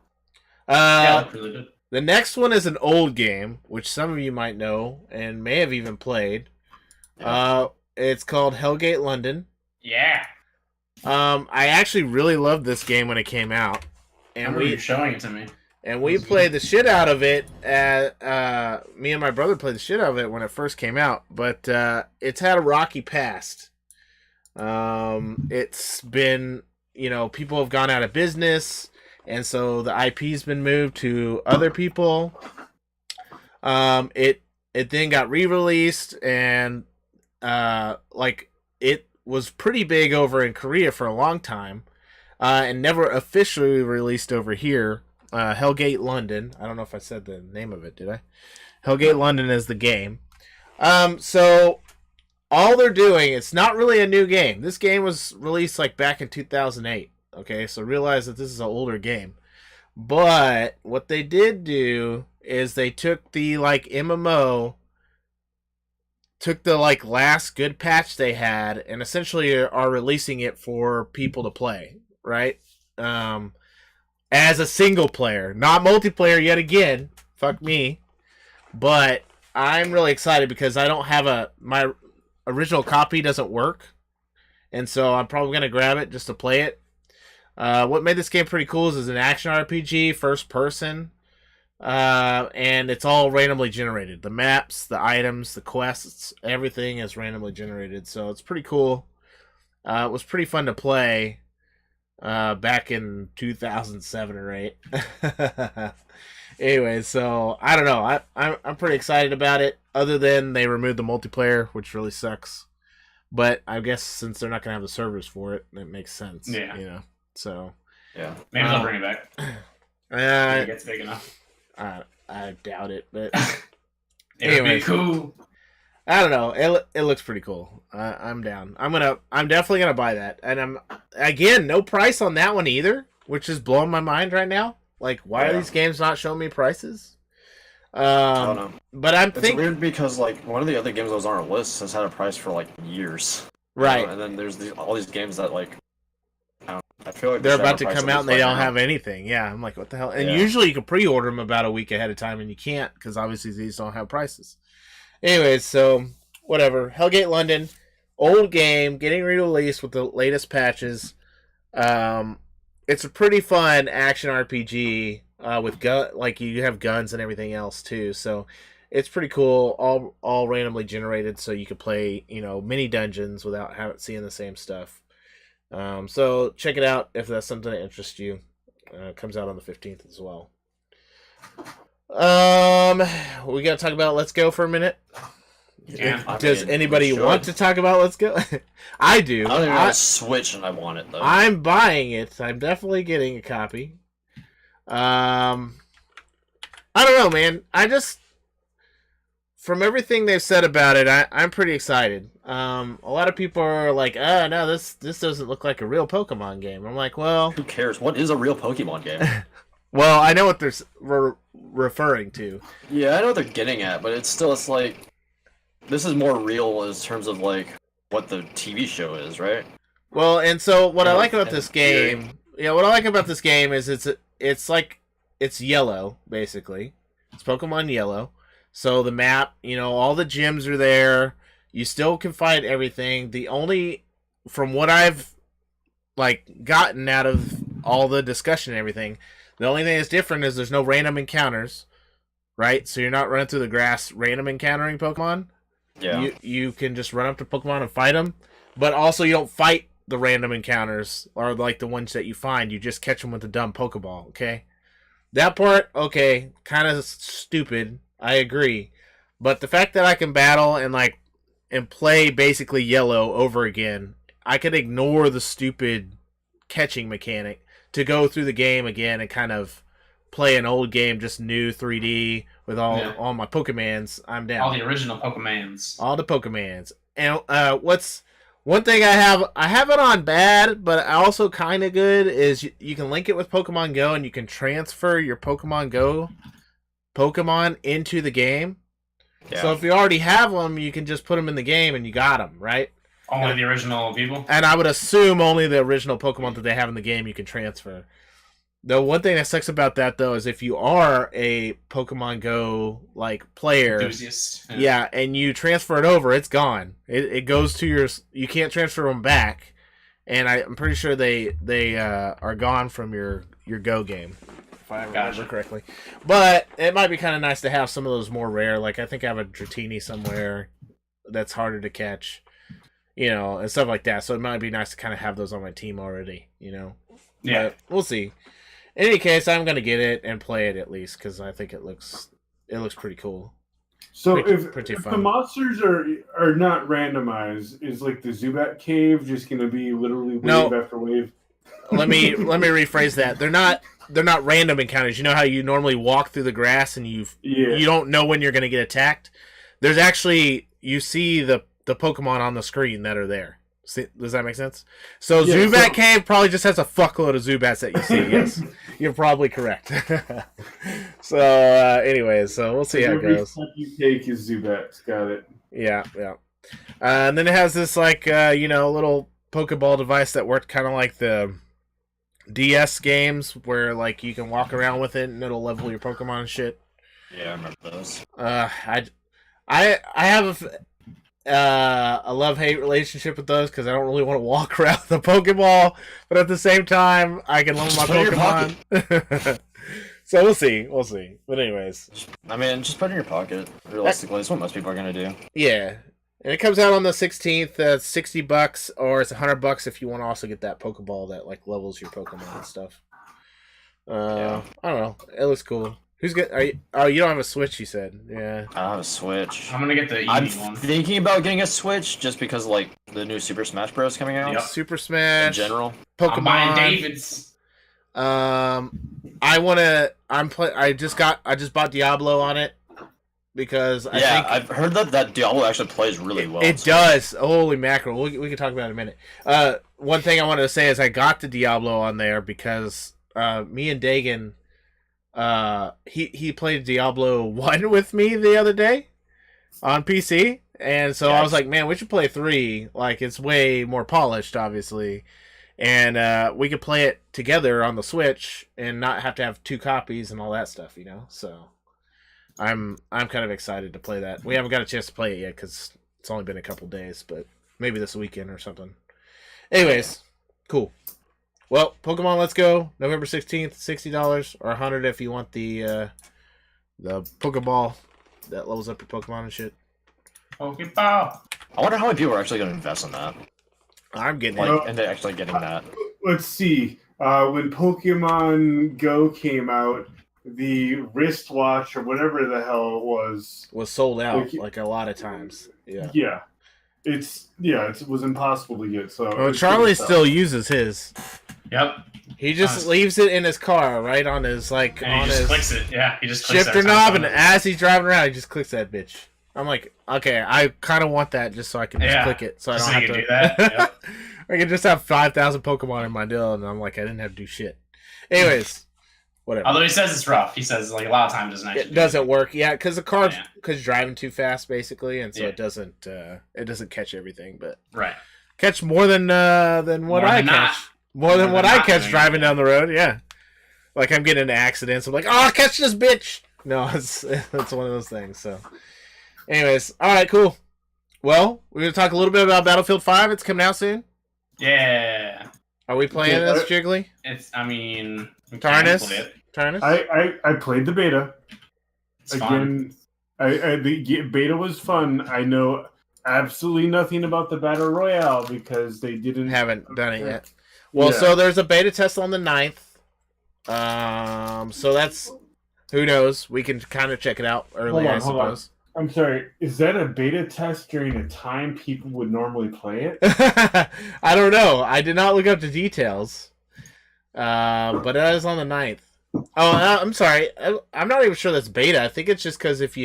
Yeah, it looked really good. The next one is an old game, which some of you might know and may have even played. It's called Hellgate London. Yeah. I actually really loved this game when it came out, I and remember you showing it to me. we played the shit out of it. Me and my brother played the shit out of it when it first came out, but it's had a rocky past. It's been people have gone out of business, and so the IP's been moved to other people. It then got re-released, and it was pretty big over in Korea for a long time, and never officially released over here. Hellgate London. I don't know if I said the name of it, did I? Hellgate London is the game. So all they're doing, it's not really a new game. This game was released like back in 2008. Okay, so realize that this is an older game. But what they did do is they took the MMO, took the last good patch they had, and essentially are releasing it for people to play, right? As a single player, not multiplayer yet again. Fuck me. But I'm really excited because I don't have my original copy doesn't work, and so I'm probably gonna grab it just to play it. What made this game pretty cool is it's an action RPG, first person, and it's all randomly generated. The maps, the items, the quests, everything is randomly generated. So it's pretty cool. It was pretty fun to play back in 2007 or 8. Anyway, so I don't know. I'm pretty excited about it. Other than they removed the multiplayer, which really sucks. But I guess since they're not gonna have the servers for it, it makes sense. Yeah. So Yeah. Maybe they'll bring it back. When it gets big enough. I doubt it, but It would be Anyways. cool. I don't know. It looks pretty cool. I'm down. I'm definitely gonna buy that. And again, no price on that one either, which is blowing my mind right now. Like, why are Yeah. these games not showing me prices? I don't know. But I'm It's thinking weird because one of the other games that was on our list has had a price for years. right. And then there's all these games that I feel like They're they should have about a to price come at out least and they right don't now. have anything. Yeah, I'm like, what the hell? And Yeah. usually you can pre-order them about a week ahead of time, and you can't because obviously these don't have prices. Anyways, so whatever. Hellgate London, old game, getting re-released with the latest patches. It's a pretty fun action RPG with you have guns and everything else too. So it's pretty cool. All randomly generated, so you could play mini dungeons without seeing the same stuff. So check it out if that's something that interests you. It comes out on the 15th as well. We gotta talk about Let's Go for a minute. Yeah. I Does mean, anybody we should. want to talk about Let's Go? I do. I don't even have a Switch and I want it though. I'm buying it. I'm definitely getting a copy. I don't know, man. from everything they've said about it, I'm pretty excited. A lot of people are like, "Oh no, this doesn't look like a real Pokemon game." I'm like, well, Who cares? What is a real Pokemon game? well, I know what they're referring to. Yeah, I know what they're getting at, but it's like this is more real in terms of like what the TV show is, right? Well, and so what I like about And this game, what I like about this game is it's yellow basically. It's Pokemon Yellow. So the map, all the gyms are there. You still can fight everything. The only, from what I've gotten out of all the discussion and everything, the only thing that's different is there's no random encounters, right? So you're not running through the grass random encountering Pokemon. Yeah. You can just run up to Pokemon and fight them, but also you don't fight the random encounters or like the ones that you find. You just catch them with a dumb Pokeball. Okay, that part, okay, kind of stupid. I agree, but the fact that I can battle and play basically Yellow over again, I could ignore the stupid catching mechanic to go through the game again and kind of play an old game, just new 3D with all my Pokemans. I'm down. All the original Pokemans. All the Pokemans. And what's one thing I have it on bad, but also kind of good is you can link it with Pokemon Go and you can transfer your Pokemon Go Pokemon into the game. Yeah. So if you already have them, you can just put them in the game and you got them, right? Only the original people. And I would assume only the original Pokemon that they have in the game you can transfer. The one thing that sucks about that though is if you are a Pokemon Go player, Enthusiast. yeah, and you transfer it over, it's gone. It goes to you can't transfer them back, and I'm pretty sure they are gone from your Go game, if I remember correctly. But it might be kind of nice to have some of those more rare. I think I have a Dratini somewhere that's harder to catch, and stuff like that. So it might be nice to kind of have those on my team already, Yeah. But we'll see. In any case, I'm gonna get it and play it at least because I think it looks pretty cool. So Pretty if fun. the monsters are not randomized, is the Zubat cave just gonna be literally wave No. after wave? let me rephrase that. They're not random encounters. You know how you normally walk through the grass and you don't know when you're gonna get attacked. There's actually you see the Pokemon on the screen that are there. See, does that make sense? So Zubat Cave probably just has a fuckload of Zubats that you see. Yes, you're probably correct. So, anyways, so we'll see how it Every goes. step you take is Zubats. Got it. Yeah. And then it has this little Pokeball device that worked kind of like the DS games, where you can walk around with it and it'll level your Pokemon and shit. Yeah, I remember those. I have a love-hate relationship with those because I don't really want to walk around the Pokeball, but at the same time, I can level my Put it in your Pokemon. So we'll see. But anyways, I mean, just put it in your pocket. Realistically, that's what most people are gonna do. yeah. And it comes out on the 16th. It's $60, or it's $100 if you want to also get that Pokeball that levels your Pokemon and stuff. Yeah. I don't know. It looks cool. Who's good? You don't have a Switch, you said. Yeah. I don't have a Switch. I'm gonna get the Eevee I'm one. thinking about getting a Switch just because the new Super Smash Bros. Coming out. Yep. Super In Smash. general. Pokemon. I'm buying David's. I just bought Diablo on it because I think I've heard that Diablo actually plays really well. it does. Holy mackerel! We can talk about it in a minute. One thing I wanted to say is I got the Diablo on there because me and Dagan, he played Diablo 1 with me the other day on PC, and so I was like, man, we should play 3. It's way more polished, obviously. And we could play it together on the Switch and not have to have 2 copies and all that stuff, So I'm kind of excited to play that. We haven't got a chance to play it yet because it's only been a couple days, but maybe this weekend or something. Anyways, cool. Well, Pokemon Let's Go, November 16th, $60 or $100 if you want the Pokeball that levels up your Pokemon and shit. Pokeball. I wonder how many people are actually going to invest in that. I'm getting it. Well, And they're actually getting that. Let's see. When Pokemon Go came out, the wristwatch or whatever the hell it was sold out a lot of times. Yeah. It was impossible to get. So Well, Charlie still uses his. Yep. He just leaves it in his car, right on his And he on just his clicks it. Yeah, he just clicks shifter that knob, and time. as he's driving around, he just clicks that bitch. I'm like, okay, I kind of want that just so I can just click it, so I Just don't so have you to can do that. Yep. I can just have 5,000 Pokemon in my deal, and I'm like, I didn't have to do shit. Anyways, whatever. Although he says it's rough. He says like a lot of times doesn't actually. It doesn't work, yeah, because the car, Yeah. because driving too fast, basically, and so Yeah. it doesn't catch everything, but Right. catch more than what More I than catch, not. more than More what than I not catch doing driving it, yeah. down the road. Yeah, like I'm getting into accidents. I'm like, oh, catch this bitch. No, it's one of those things. So, anyways, all right, cool. Well, we're gonna talk a little bit about Battlefield 5. It's coming out soon. Yeah. Are we playing Yeah, this, Jiggly? It's. I mean. we can Tarnus? play it. Tarnus? I played the beta. It's fun. Again, the beta was fun. I know absolutely nothing about the battle royale because they didn't Haven't done it yet. Well, Yeah. so there's a beta test on the 9th. So that's who knows. We can kind of check it out early, I Hold on. suppose. I'm sorry. Is that a beta test during a time people would normally play it? I don't know. I did not look up the details. But it is on the 9th. Oh, I'm sorry. I'm not even sure that's beta. I think it's just because if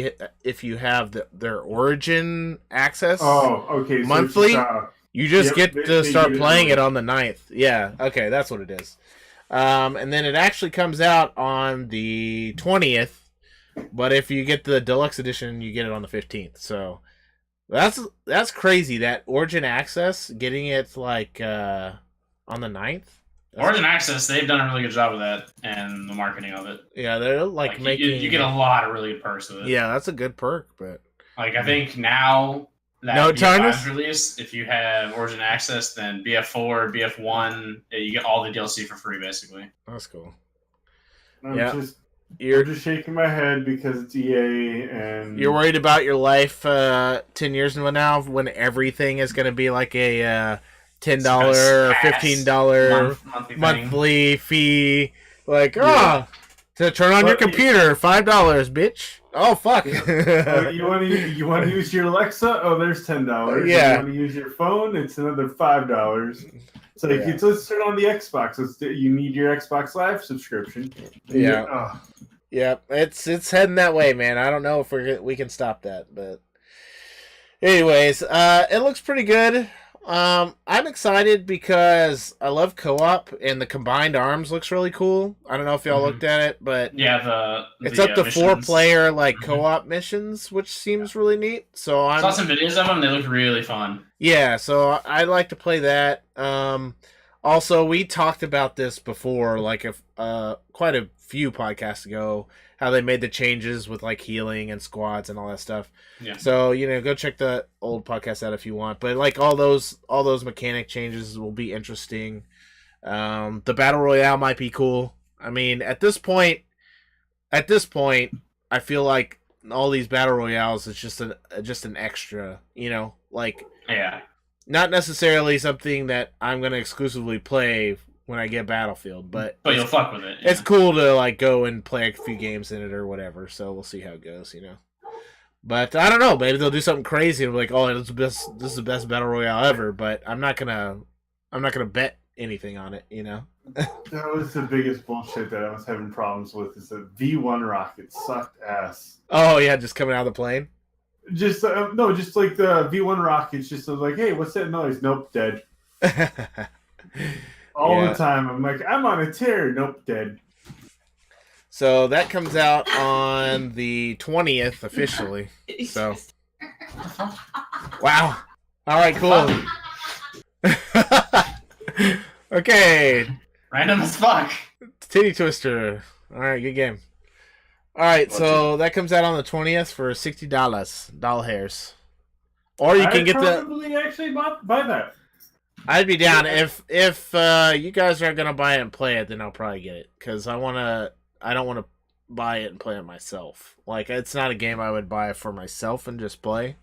you have their Origin access, Oh, okay. So Monthly? it's, you just Yep, get they to start give it playing early. it on the 9th. Yeah, okay, that's what it is. And then it actually comes out on the 20th, but if you get the deluxe edition, you get it on the 15th. So that's crazy. That Origin access, getting it like on the 9th. Origin Access, they've done a really good job of that and the marketing of it. Yeah, they're Like making. you get a lot of really good perks with it. Yeah, that's a good perk, but Like I think now that No BF5 is Tarnus? released, if you have Origin Access, then BF4, BF1, you get all the DLC for free basically. that's cool. I'm Yeah. just You're I'm just shaking my head because it's EA and You're worried about your life 10 years from now when everything is going to be like a $10 or $15 monthly thing. monthly fee. Like, Yeah. to turn on your But- computer, $5, bitch. Oh, fuck. Oh, you want to use your Alexa? Oh, there's $10. Yeah. You want to use your phone? It's another $5. It's like Yeah. let's turn on the Xbox. You need your Xbox Live subscription. Yeah. Oh, Yeah, it's heading that way, man. I don't know if we can stop that, but anyways, it looks pretty good. I'm excited because I love co-op and the combined arms looks really cool. I don't know if y'all Mhm. looked at it, but Yeah, it's up to missions. 4-player like Mhm. co-op missions, which seems really neat. So I saw I'm some videos of them. They look really fun. yeah, so I'd like to play that. Also, we talked about this before, like quite a few podcasts ago, how they made the changes with like healing and squads and all that stuff. Yeah. So go check the old podcast out if you want. But like all those mechanic changes will be interesting. The battle royale might be cool. I mean, at this point, I feel like all these battle royales is just an extra. Like Yeah. not necessarily something that I'm gonna exclusively play when I get Battlefield, but But you'll fuck with it. it's yeah. cool to like go and play a few games in it or whatever. So we'll see how it goes, But I don't know. Maybe they'll do something crazy and be like, "Oh, this is the best battle royale ever." But I'm not gonna bet anything on it, that was the biggest bullshit that I was having problems with. Is that V1 rocket sucked ass. Oh yeah, just coming out of the plane. Just no, just like the V1 rockets. Just like, hey, what's that noise? Nope, dead. All Yeah. the time. I'm like, I'm on a tear. Nope, dead. So that comes out on the 20th officially. So wow. All right, cool. Okay, Random as fuck. Titty Twister. All right, good game. All right, so that comes out on the 20th for $60 doll hairs, or you can I'd get the. probably actually buy that. I'd be down if you guys are gonna buy it and play it, then I'll probably get it because I don't want to buy it and play it myself. Like it's not a game I would buy for myself and just play.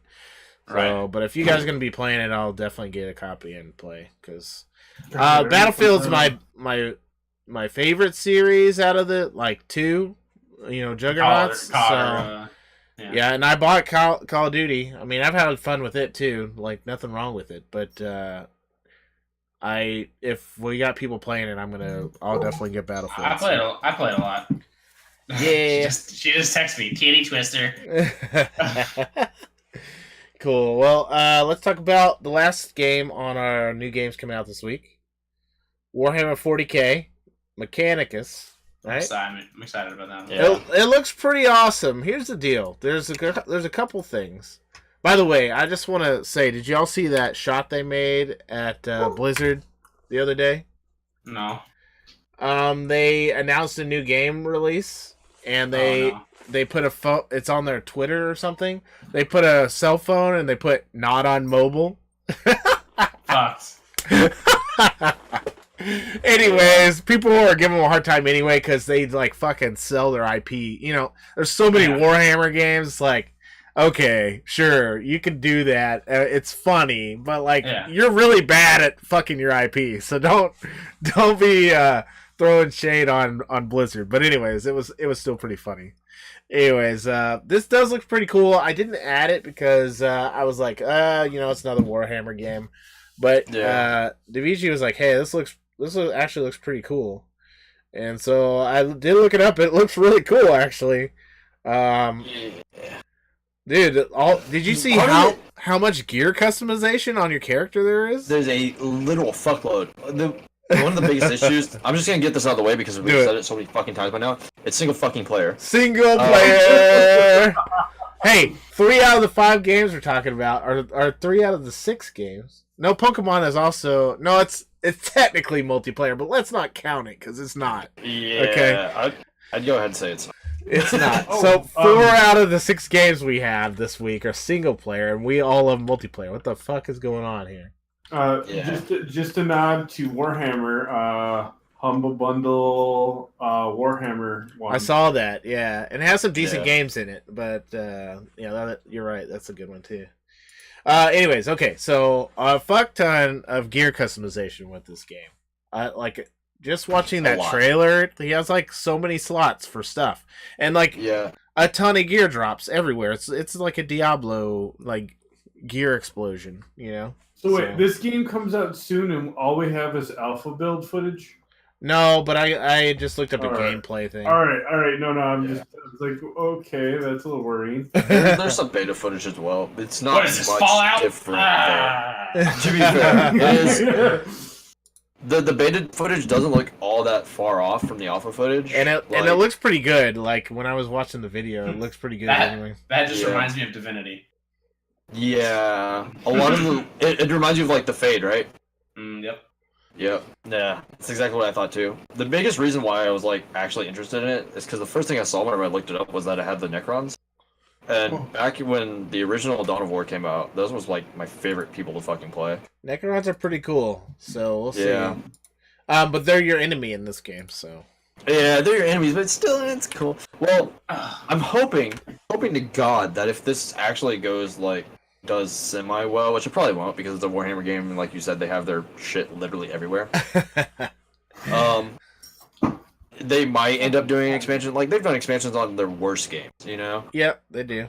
So, Right. but if you guys are gonna be playing it, I'll definitely get a copy and play because Battlefield's my favorite series out of the like two, Juggernauts. COD, Yeah, and I bought Call of Duty. I mean, I've had fun with it too. Like nothing wrong with it, but if we got people playing it, I'll definitely get Battlefield. I play it a lot. Yeah. she just texted me, Titty Twister. Cool. Well, let's talk about the last game on our new games coming out this week. Warhammer 40K, Mechanicus. Right? I'm excited about that. Yeah. It looks pretty awesome. Here's the deal. There's a couple things. By the way, I just want to say, did y'all see that shot they made at Blizzard the other day? No. They announced a new game release, and they put a phone. It's on their Twitter or something. They put a cell phone and they put "not on mobile." Fucked. Anyways, people are giving them a hard time anyway because they like fucking sell their IP. You know, there's so many Warhammer games. It's like, okay, sure, you can do that. It's funny, but like you're really bad at fucking your IP. So don't be throwing shade on Blizzard. But anyways, it was still pretty funny. Anyways, this does look pretty cool. I didn't add it because I was like, it's another Warhammer game. But Daviji was like, hey, this actually looks pretty cool. And so I did look it up. It looks really cool, actually. Dude, did you see how much gear customization on your character there is? There's a literal fuckload. One of the biggest issues, I'm just gonna get this out of the way because we've said it so many fucking times by now. It's single fucking player. Single player! Hey, 3 out of the 5 games we're talking about are 3 out of the 6 games. No, Pokemon is also... No, it's technically multiplayer, but let's not count it because it's not. Yeah, okay? I'd go ahead and say it's not. It's not. So 4 out of the 6 games we have this week are single player, and we all love multiplayer. What the fuck is going on here? Just a nod to Warhammer, Humble Bundle, Warhammer one. I saw that, yeah, and it has some decent games in it, but you're right, that's a good one too. Anyways, okay, so a fuck ton of gear customization with this game. Just watching that trailer, he has like so many slots for stuff, and a ton of gear drops everywhere. It's like a Diablo like gear explosion, you know. So wait, this game comes out soon, and all we have is alpha build footage? No, but I just looked up a gameplay thing. All right. No, I was like, okay, that's a little worrying. There's some beta footage as well. It's not what is this, much Fallout? different. To be fair, it is. The beta footage doesn't look all that far off from the alpha footage, and it looks pretty good. Like when I was watching the video, it looks pretty good. Anyway, that just reminds me of Divinity. Yeah, a lot of it reminds you of like the Fade, right? Yep. Yeah, that's exactly what I thought too. The biggest reason why I was like actually interested in it is because the first thing I saw whenever I looked it up was that it had the Necrons. And back when the original Dawn of War came out, those was like my favorite people to fucking play. Necrons are pretty cool, so we'll see. Yeah. But they're your enemy in this game, so. Yeah, they're your enemies, but still, it's cool. Well, I'm hoping to God that if this actually does semi well, which it probably won't because it's a Warhammer game, and like you said, they have their shit literally everywhere. They might end up doing an expansion. Like they've done expansions on their worst games, you know? Yep, they do.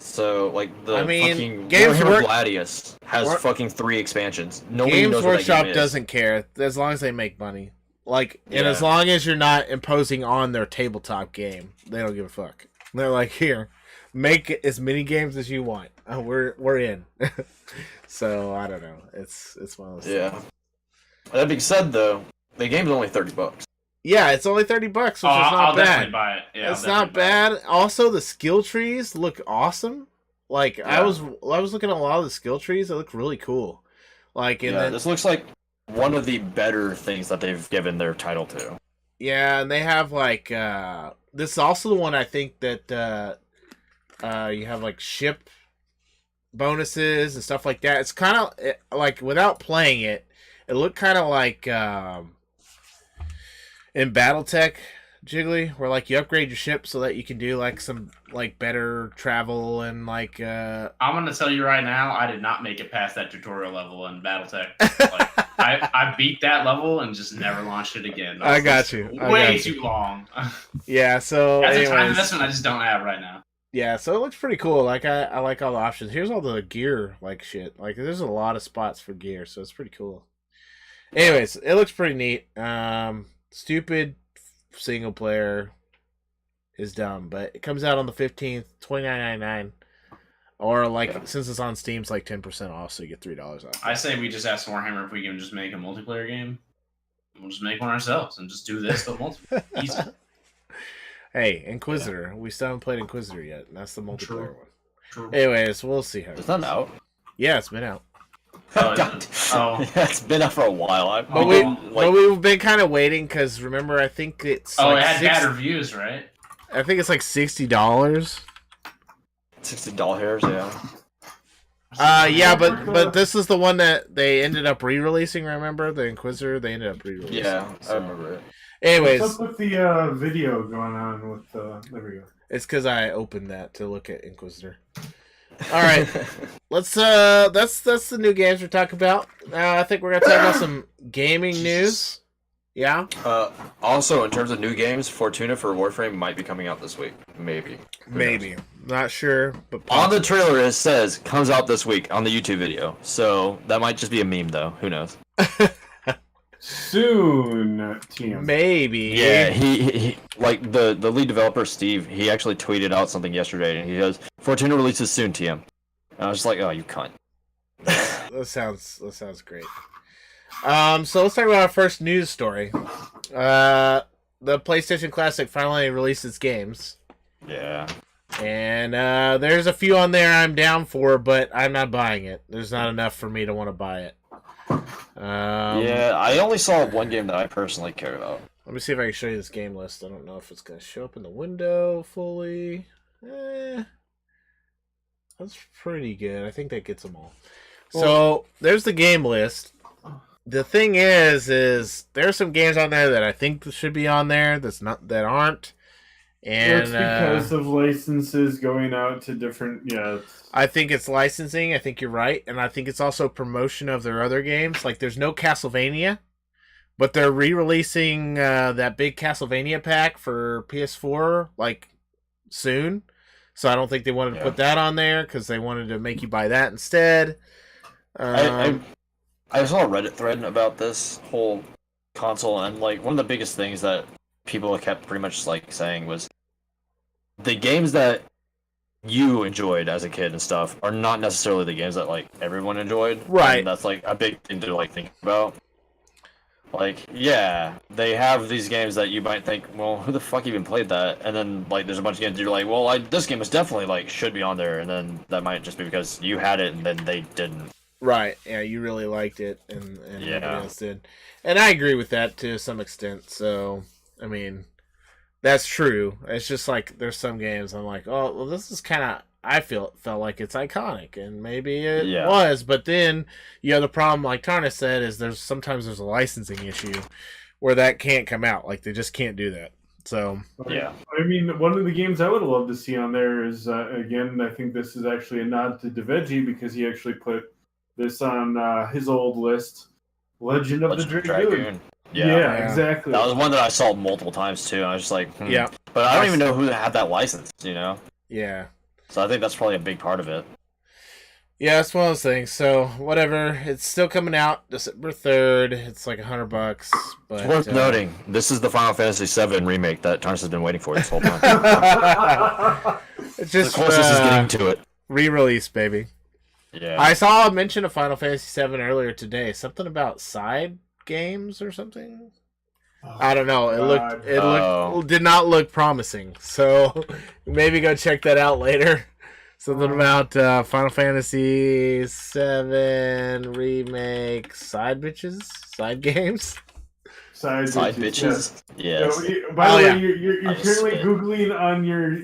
So like fucking Games Warhammer Gladius has fucking 3 expansions. Nobody Games knows what Workshop that game is. doesn't care as long as they make money. And as long as you're not imposing on their tabletop game, they don't give a fuck. They're like, here, make as many games as you want. We're in. So I don't know. It's one of those things. That being said, though, the game's only $30. Yeah, it's only $30, which is not I'll bad. Definitely buy it. Yeah, it's not bad. Also, the skill trees look awesome. I was looking at a lot of the skill trees. They look really cool. This looks like one of the better things that they've given their title to. Yeah, and they have this is also the one I think that you have ship bonuses and stuff like that. It's kind of without playing it, it looked kind of like in BattleTech, Jiggly, where you upgrade your ship so that you can do some better travel and I'm gonna tell you right now, I did not make it past that tutorial level in BattleTech. I beat that level and just never launched it again. I got you. Way too long. Yeah, so that's a time investment I just don't have right now. Yeah, so it looks pretty cool. I like all the options. Here's all the gear shit. There's a lot of spots for gear, so it's pretty cool. Anyways, it looks pretty neat. Stupid single player is dumb, but it comes out on the 15th, $29.99 Or like since it's on Steam, it's like 10% off, so you get $3 off. I say we just ask Warhammer if we can just make a multiplayer game. We'll just make one ourselves and just do this, but multiplayer. Easy. Hey, Inquisitor. We still haven't played Inquisitor yet. And that's the multiplayer True. one. True. Anyways, we'll see how. It's not out. Yeah, it's been out. Oh, God. oh. Yeah, it's been out for a while. But we've been kind of waiting because remember, I think it's. Oh, like it had bad reviews, right? I think it's like $60. $60 hairs, yeah. Yeah, but this is the one that they ended up re-releasing. Remember the Inquisitor? They ended up re-releasing. Yeah, so. I remember it. Anyways, what's up with the video going on with there we go. it's because I opened that to look at Inquisitor. All right, let's. That's the new games we're talking about. I think we're gonna talk about some gaming news. Yeah. Also, in terms of new games, Fortuna for Warframe might be coming out this week. Maybe. Who Maybe. knows? Not sure, but On the trailer it says comes out this week on the YouTube video. So that might just be a meme though. Who knows? Soon, TM. maybe. Yeah, he like the lead developer Steve. He actually tweeted out something yesterday, and he goes, "Fortuna releases soon, TM." And I was just like, "Oh, you cunt." That sounds great. So let's talk about our first news story. The PlayStation Classic finally released its games. Yeah. And there's a few on there I'm down for, but I'm not buying it. There's not enough for me to want to buy it. Yeah, I only saw one game that I personally cared about. Let me see if I can show you this game list. I don't know if it's going to show up in the window fully. That's pretty good. I think that gets them all. So there's the game list. The thing is there's some games on there that I think should be on there that aren't. And it's because of licenses going out to different. Yeah. I think it's licensing. I think you're right, and I think it's also promotion of their other games. Like there's no Castlevania, but they're re-releasing that big Castlevania pack for PS4 like soon. So I don't think they wanted to put that on there because they wanted to make you buy that instead. I saw a Reddit thread about this whole console, and like one of the biggest things that people kept pretty much like saying was the games that you enjoyed as a kid and stuff are not necessarily the games that like everyone enjoyed. Right. And that's like a big thing to like think about. Like, yeah, they have these games that you might think, well, who the fuck even played that? And then like there's a bunch of games that you're like, well, this game is definitely like should be on there, and then that might just be because you had it and then they didn't. Right. Yeah, you really liked it, and Yeah. nobody else did. And I agree with that to some extent. So, I mean, that's true. It's just like there's some games I'm like, oh, well, this is kind of. I felt like it's iconic, and maybe it was. But then you have the problem, like Tarna said, is sometimes there's a licensing issue where that can't come out. Like they just can't do that. So Yeah. I mean, one of the games I would love to see on there is again. I think this is actually a nod to DeVeggie because he actually put this on his old list. Legend of the Dragoon. Yeah, exactly. That was one that I saw multiple times too. And I was just like, Yeah. But I don't even know who had that license. You know. Yeah. So I think that's probably a big part of it. Yeah, it's one of those things. So whatever, it's still coming out December 3rd. It's like $100. But It's worth noting, this is the Final Fantasy VII remake that Tarns has been waiting for this whole time. it's just the closest is getting to it. Re-release, baby. Yeah. I saw a mention of Final Fantasy VII earlier today. Something about side games or something. I don't know. It did not look promising. So maybe go check that out later. Something about Final Fantasy VII remake side games. Side bitches. Yes. By the way, you're currently googling on your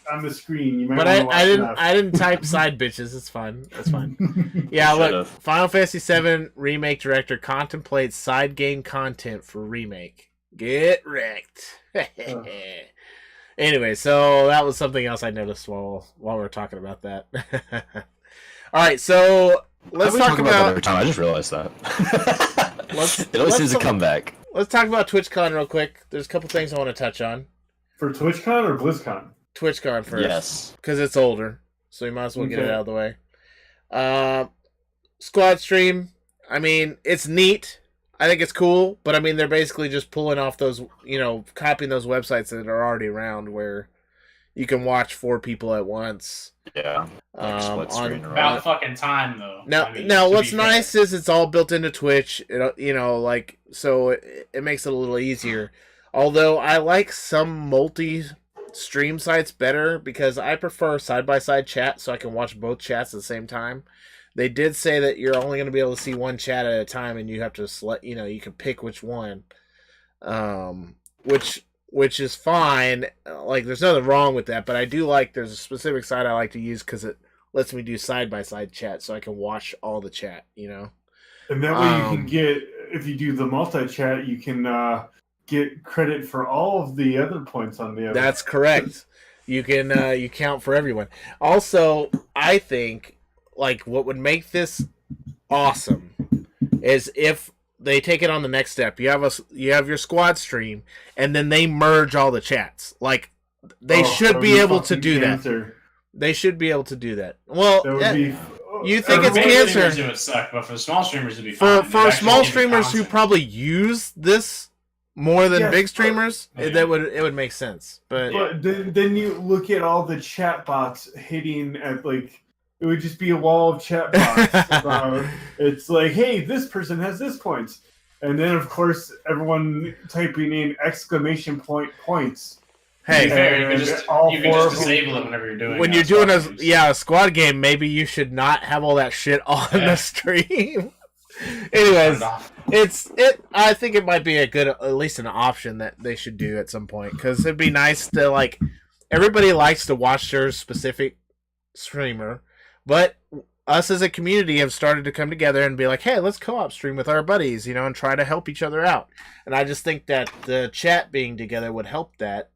on the screen. You might. But I didn't type side bitches. It's fine. That's fine. Yeah, look. Final Fantasy VII remake director contemplates side game content for remake. Get wrecked. Anyway, so that was something else I noticed while we were talking about that. All right, so let's talk about every time. I just realized that. It always seems to come back. Let's talk about TwitchCon real quick. There's a couple things I want to touch on. For TwitchCon or BlizzCon? TwitchCon first. Yes. Because it's older, so you might as well get it out of the way. Squad Stream, I mean, it's neat. I think it's cool, but I mean, they're basically just pulling off those, copying those websites that are already around where, You can watch 4 people at once. Yeah. Like split screen or About whatever. fucking time though. Now, to what's be fair. nice is it's all built into Twitch. Like so it makes it a little easier. Although I like some multi-stream sites better because I prefer side-by-side chat so I can watch both chats at the same time. They did say that you're only going to be able to see one chat at a time, and you have to select. You can pick which one, which is fine. Like, there's nothing wrong with that, but I do like. There's a specific site I like to use because it lets me do side by side chat, so I can watch all the chat. And that way you can get, if you do the multi-chat, you can get credit for all of the other points on the other. That's correct. You can you count for everyone. Also, I think like what would make this awesome is if they take it on the next step. You have your squad stream, and then they merge all the chats. Like they should be able to do that. They should be able to do that. Well, that would be. You think it's For big cancer? streamers, it would suck, but for small streamers, it'd be fine. For small streamers who probably use this more than big streamers, yeah. it would make sense. But then you look at all the chat bots hitting at like. It would just be a wall of chat bots. It's like, hey, this person has this points. And then, of course, everyone typing in exclamation points. Hey, fair, you can just disable it whenever you're doing. When you're doing a squad game, maybe you should not have all that shit on the stream. Anyways, I think it might be at least an option that they should do at some point, because it'd be nice to like. Everybody likes to watch their specific streamer. But us as a community have started to come together and be like, hey, let's co-op stream with our buddies, and try to help each other out. And I just think that the chat being together would help that,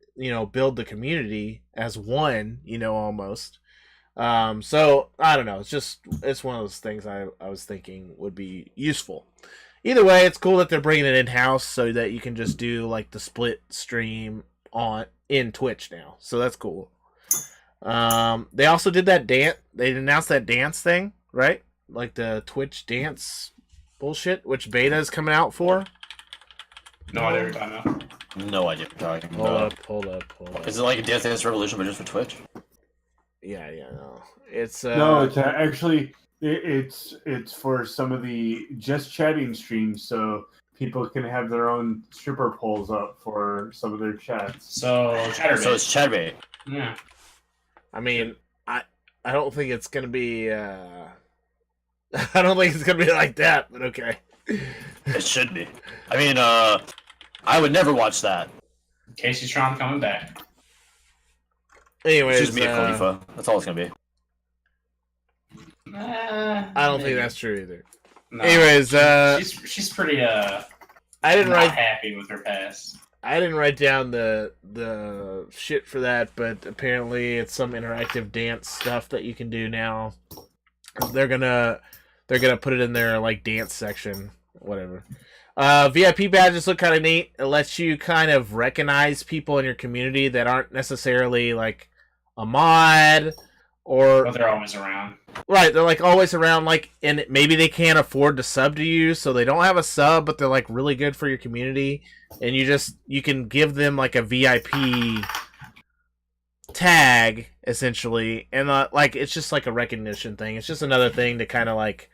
build the community as one, almost. So, I don't know. It's one of those things I was thinking would be useful. Either way, it's cool that they're bringing it in-house so that you can just do, like, the split stream in Twitch now. So that's cool. They also did that dance. They announced that dance thing, right? Like the Twitch dance bullshit, which beta is coming out for. No idea what you're talking about. No idea what you're talking about. Hold up. Is it like a Dance Dance Revolution, but just for Twitch? Yeah, no. It's no, it's actually it's for some of the just chatting streams, so people can have their own stripper poles up for some of their chats. So it's Chatterbait. Yeah. I mean, I don't think it's gonna be. I don't think it's gonna be like that, but okay. It should be. I mean, I would never watch that. Casey Strom coming back. Anyways, it's just Mia Khalifa. That's all it's gonna be. I don't think that's true either. No. Anyways, she's pretty I didn't write happy with her past. I didn't write down the shit for that, but apparently it's some interactive dance stuff that you can do now. They're gonna put it in their like dance section, whatever. VIP badges look kind of neat. It lets you kind of recognize people in your community that aren't necessarily like a mod or. But they're always around. Right, they're like always around, like, and maybe they can't afford to sub to you, so they don't have a sub, but they're like really good for your community, and you can give them like a VIP tag essentially, and like it's just like a recognition thing. It's just another thing to kind of like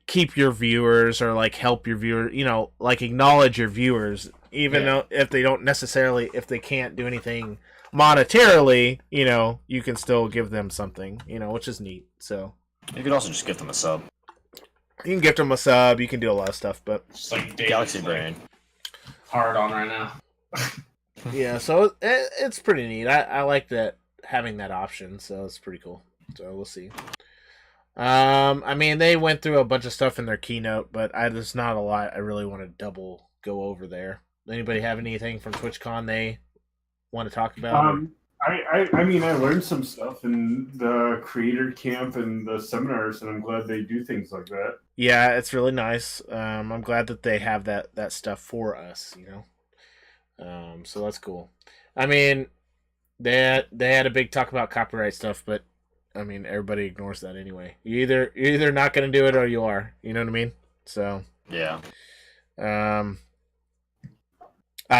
keep your viewers or like help your viewers, like acknowledge your viewers, even though if they can't do anything monetarily, you can still give them something, which is neat. So you could also just give them a sub. You can gift them a sub. You can do a lot of stuff, but just like Galaxy Brain hard on right now. Yeah, so it's pretty neat. I like that, having that option, so it's pretty cool. So we'll see. I mean, they went through a bunch of stuff in their keynote, but there's not a lot I really want to double go over there. Anybody have anything from TwitchCon they want to talk about? I mean, I learned some stuff in the creator camp and the seminars, and I'm glad they do things like that. Yeah, it's really nice. I'm glad that they have that stuff for us, so that's cool. I mean, they had a big talk about copyright stuff, but I mean, everybody ignores that anyway. You're either not going to do it or you are. You know what I mean? So yeah. I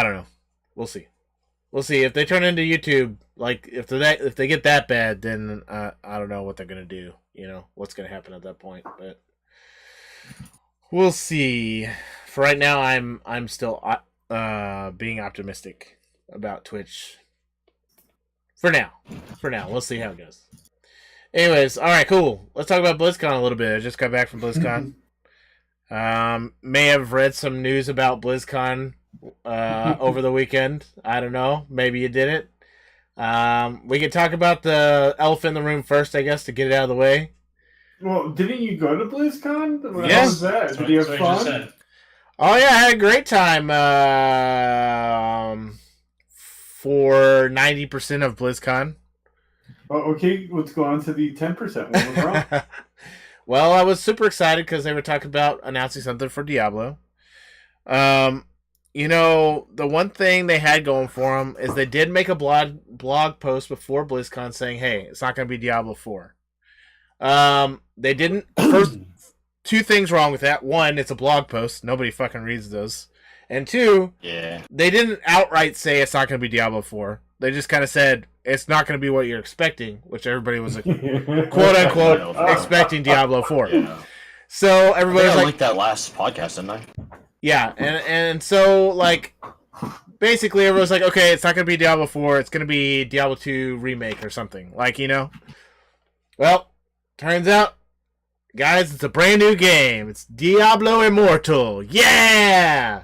don't know. We'll see. We'll see if they turn into YouTube. Like if they get that bad, then I don't know what they're gonna do. You know what's gonna happen at that point, but we'll see. For right now, I'm still being optimistic about Twitch. For now, we'll see how it goes. Anyways, all right, cool. Let's talk about BlizzCon a little bit. I just got back from BlizzCon. May have read some news about BlizzCon over the weekend. I don't know. Maybe you didn't. We can talk about the elephant in the room first, I guess, to get it out of the way. Well, didn't you go to BlizzCon? Yes. How was that? Did you have fun? Oh yeah, I had a great time. For 90% of BlizzCon. Oh, okay, let's go on to the 10%. What was wrong? Well, I was super excited because they were talking about announcing something for Diablo. You know, the one thing they had going for them is they did make a blog post before BlizzCon saying, hey, it's not going to be Diablo 4. They didn't. First, two things wrong with that. One, it's a blog post. Nobody fucking reads those. And two, they didn't outright say it's not going to be Diablo 4. They just kind of said it's not going to be what you're expecting, which everybody was like, quote unquote expecting Diablo 4. Yeah. So everybody's like that last podcast, didn't I? Yeah, and so like basically everyone's like, okay, it's not going to be Diablo 4, it's going to be Diablo 2 remake or something. Like, you know. Well, turns out, guys, it's a brand new game. It's Diablo Immortal. Yeah!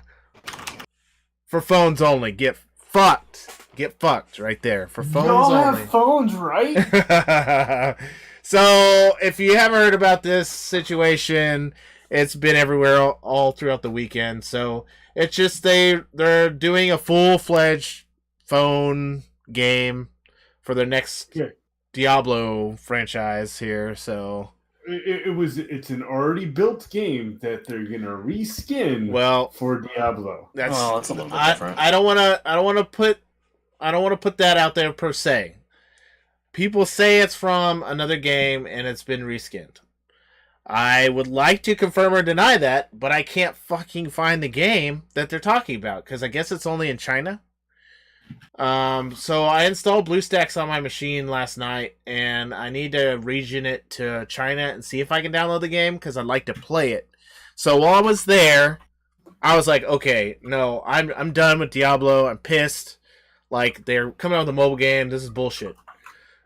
For phones only. Get fucked. Get fucked right there. For phones Y'all only. have phones, right? So, if you haven't heard about this situation, it's been everywhere all throughout the weekend. So, it's just they're doing a full-fledged phone game for their next Diablo franchise here. So, it's an already built game that they're gonna reskin for Diablo. That's a little bit different. I don't want to put that out there per se. People say it's from another game and it's been reskinned. I would like to confirm or deny that, but I can't fucking find the game that they're talking about because I guess it's only in China. So I installed BlueStacks on my machine last night, and I need to region it to China and see if I can download the game because I'd like to play it. So while I was there, I was like, okay, no, I'm done with Diablo. I'm pissed. Like, they're coming out with a mobile game. This is bullshit.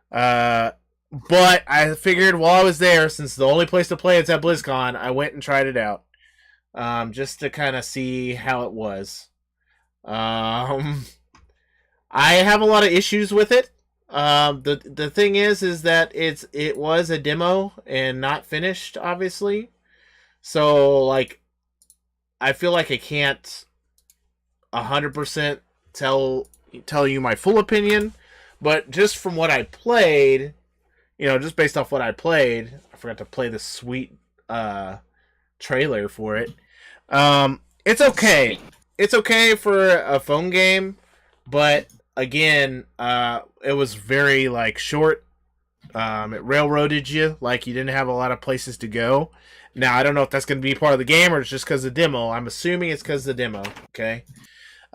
But I figured while I was there, since the only place to play it's at BlizzCon, I went and tried it out. Just to kind of see how it was. I have a lot of issues with it. The thing is that it was a demo and not finished, obviously. So, like, I feel like I can't 100% tell you my full opinion, but just from what I played, you know, just based off what I played, I forgot to play the sweet trailer for it. It's okay. It's okay for a phone game, but again, it was very like short. It railroaded you, like you didn't have a lot of places to go. Now, I don't know if that's going to be part of the game or it's just because of the demo. I'm assuming it's because of the demo, okay?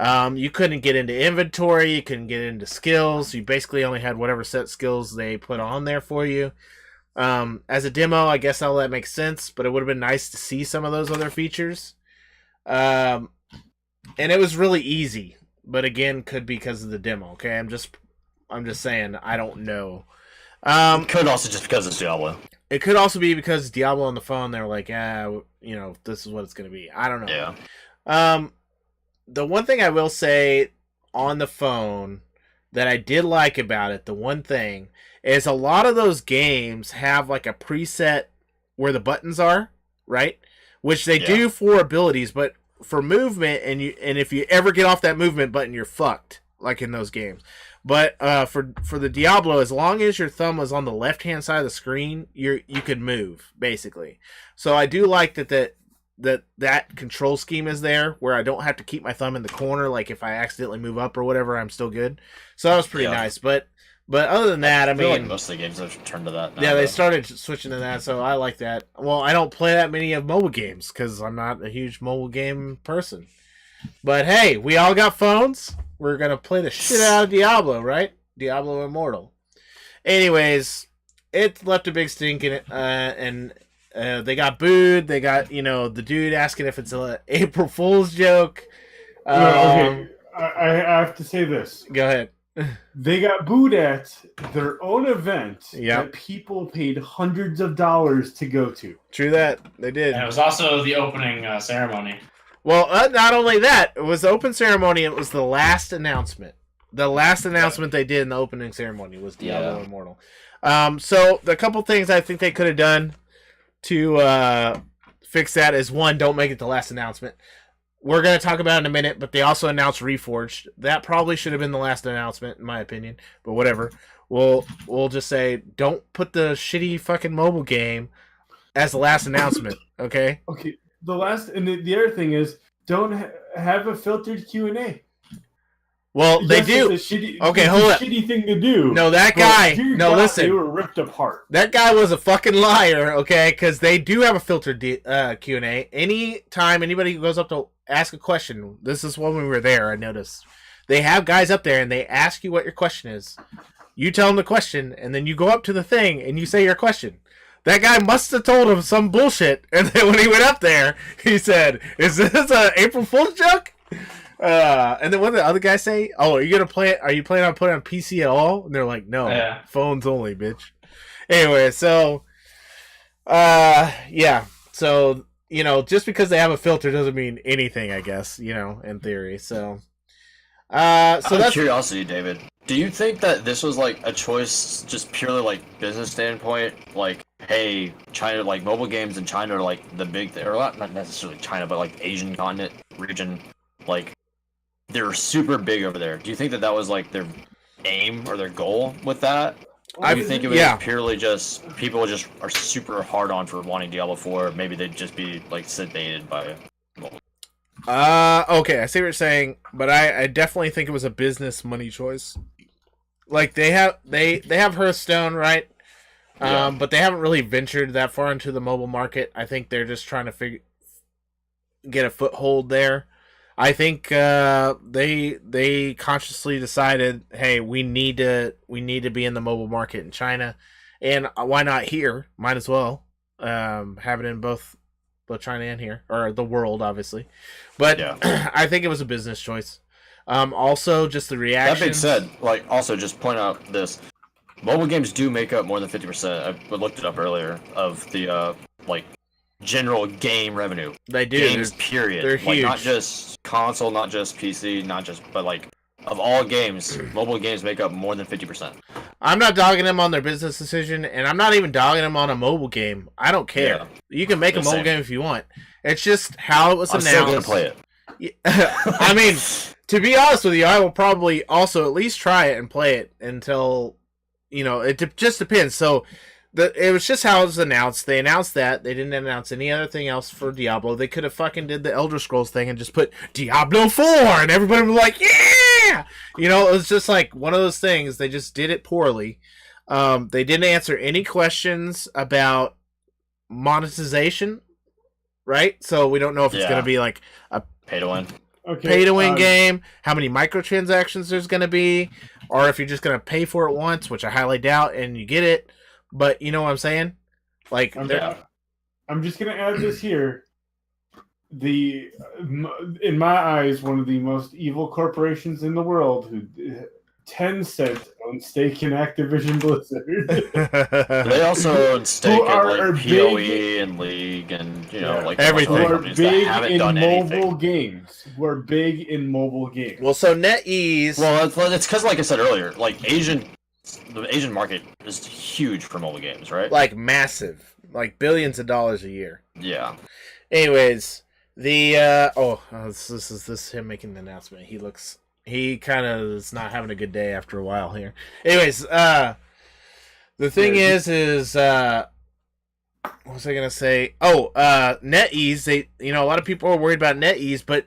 You couldn't get into inventory, you couldn't get into skills. You basically only had whatever set skills they put on there for you. As a demo, I guess all that makes sense, but it would have been nice to see some of those other features. And it was really easy, but again, could be because of the demo, okay? I'm just saying, I don't know. Could also just because it's Diablo. It could also be because Diablo on the phone, they were like, you know, this is what it's going to be. I don't know. Yeah. The one thing I will say on the phone that I did like about it, the one thing, is a lot of those games have like a preset where the buttons are, right? Which they do for abilities, but for movement, and if you ever get off that movement button, you're fucked, like in those games. But for the Diablo, as long as your thumb was on the left-hand side of the screen, you could move, basically. So I do like that control scheme is there, where I don't have to keep my thumb in the corner, like if I accidentally move up or whatever, I'm still good. So that was pretty nice. But other than that, I mean, like most of the games have turned to that now. Yeah, they started switching to that, so I like that. Well, I don't play that many of mobile games because I'm not a huge mobile game person. But hey, we all got phones. we're gonna play the shit out of Diablo, right? Diablo Immortal. Anyways, it left a big stink in it, and they got booed. They got the dude asking if it's an April Fool's joke. Okay, I have to say this. Go ahead. They got booed at their own event Yep. that people paid hundreds of dollars to go to. True that. They did. And it was also the opening ceremony. Well, not only that, it was the open ceremony. It was the last announcement. The last announcement they did in the opening ceremony was Diablo Immortal. So the couple things I think they could have done to fix that is, one, don't make it the last announcement. We're going to talk about it in a minute, but they also announced Reforged. That probably should have been the last announcement, in my opinion. But whatever. We'll just say, don't put the shitty fucking mobile game as the last announcement, okay? Okay, the other thing is, don't have a filtered Q&A. Well, they do. Okay, hold up. Shitty thing to do. No, that guy. No, listen. They were ripped apart. That guy was a fucking liar, okay? Because they do have a filtered Q&A. Anytime anybody goes up to ask a question, this is when we were there, I noticed. They have guys up there, and they ask you what your question is. You tell them the question, and then you go up to the thing, and you say your question. That guy must have told him some bullshit, and then when he went up there, he said, "Is this an April Fool's joke?" And then what did the other guy say? "Oh, are you gonna play it? Are you planning on putting it on PC at all?" And they're like, "No, phones only, bitch." Anyway, so, yeah, so just because they have a filter doesn't mean anything, I guess, in theory. So, Out of curiosity, David, do you think that this was like a choice, just purely like business standpoint? Like, hey, China, like mobile games in China are like the big thing, or not necessarily China, but like Asian continent region, like they're super big over there. Do you think that was like their aim or their goal with that? Or do you think it was purely just people just are super hard on for wanting Diablo 4? Maybe they'd just be like sedated by it. Okay, I see what you're saying, but I definitely think it was a business money choice. Like they have Hearthstone, right? But they haven't really ventured that far into the mobile market. I think they're just trying to get a foothold there. I think they consciously decided, hey, we need to be in the mobile market in China, and why not here? Might as well have it in both China and here, or the world, obviously. But I think it was a business choice. Also, just the reaction. That being said, like, also just point out this: mobile games do make up more than 50%. I looked it up earlier of the like general game revenue. They do. Games, period. They're like, huge. not just console, not just PC, but like of all games, mobile games make up more than 50%. I'm not dogging them on their business decision, and I'm not even dogging them on a mobile game. I don't care. Yeah. You can make a mobile game if you want. It's just how it was announced. I'm still gonna play it. I mean, to be honest with you, I will probably also at least try it and play it until, it just depends. So, it was just how it was announced. They announced that. They didn't announce any other thing else for Diablo. They could have fucking did the Elder Scrolls thing and just put Diablo 4, and everybody was like, yeah! It was just like one of those things. They just did it poorly. They didn't answer any questions about monetization, right? So we don't know if it's going to be like a pay-to-win. Pay-to-win game, how many microtransactions there's going to be, or if you're just going to pay for it once, which I highly doubt, and you get it. But you know what I'm saying? Like, I'm just gonna add this here. In my eyes, one of the most evil corporations in the world, who Tencent owns stake in Activision Blizzard. They also own stake in like PoE and League and like everything. Who are big in mobile games. Who are big in mobile games. Well, so NetEase. Well, it's because, like I said earlier, like the Asian market is huge for mobile games, right? Like massive, like billions of dollars a year. Yeah. Anyways, this is him making the announcement. He kind of is not having a good day after a while here. Anyways, the thing is what was I gonna say? Oh, NetEase. A lot of people are worried about NetEase, but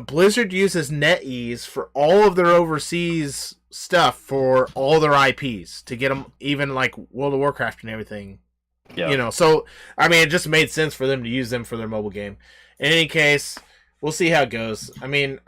Blizzard uses NetEase for all of their overseas stuff for all their IPs to get them, even like World of Warcraft and everything. Yeah. So I mean, it just made sense for them to use them for their mobile game. In any case, we'll see how it goes. I mean,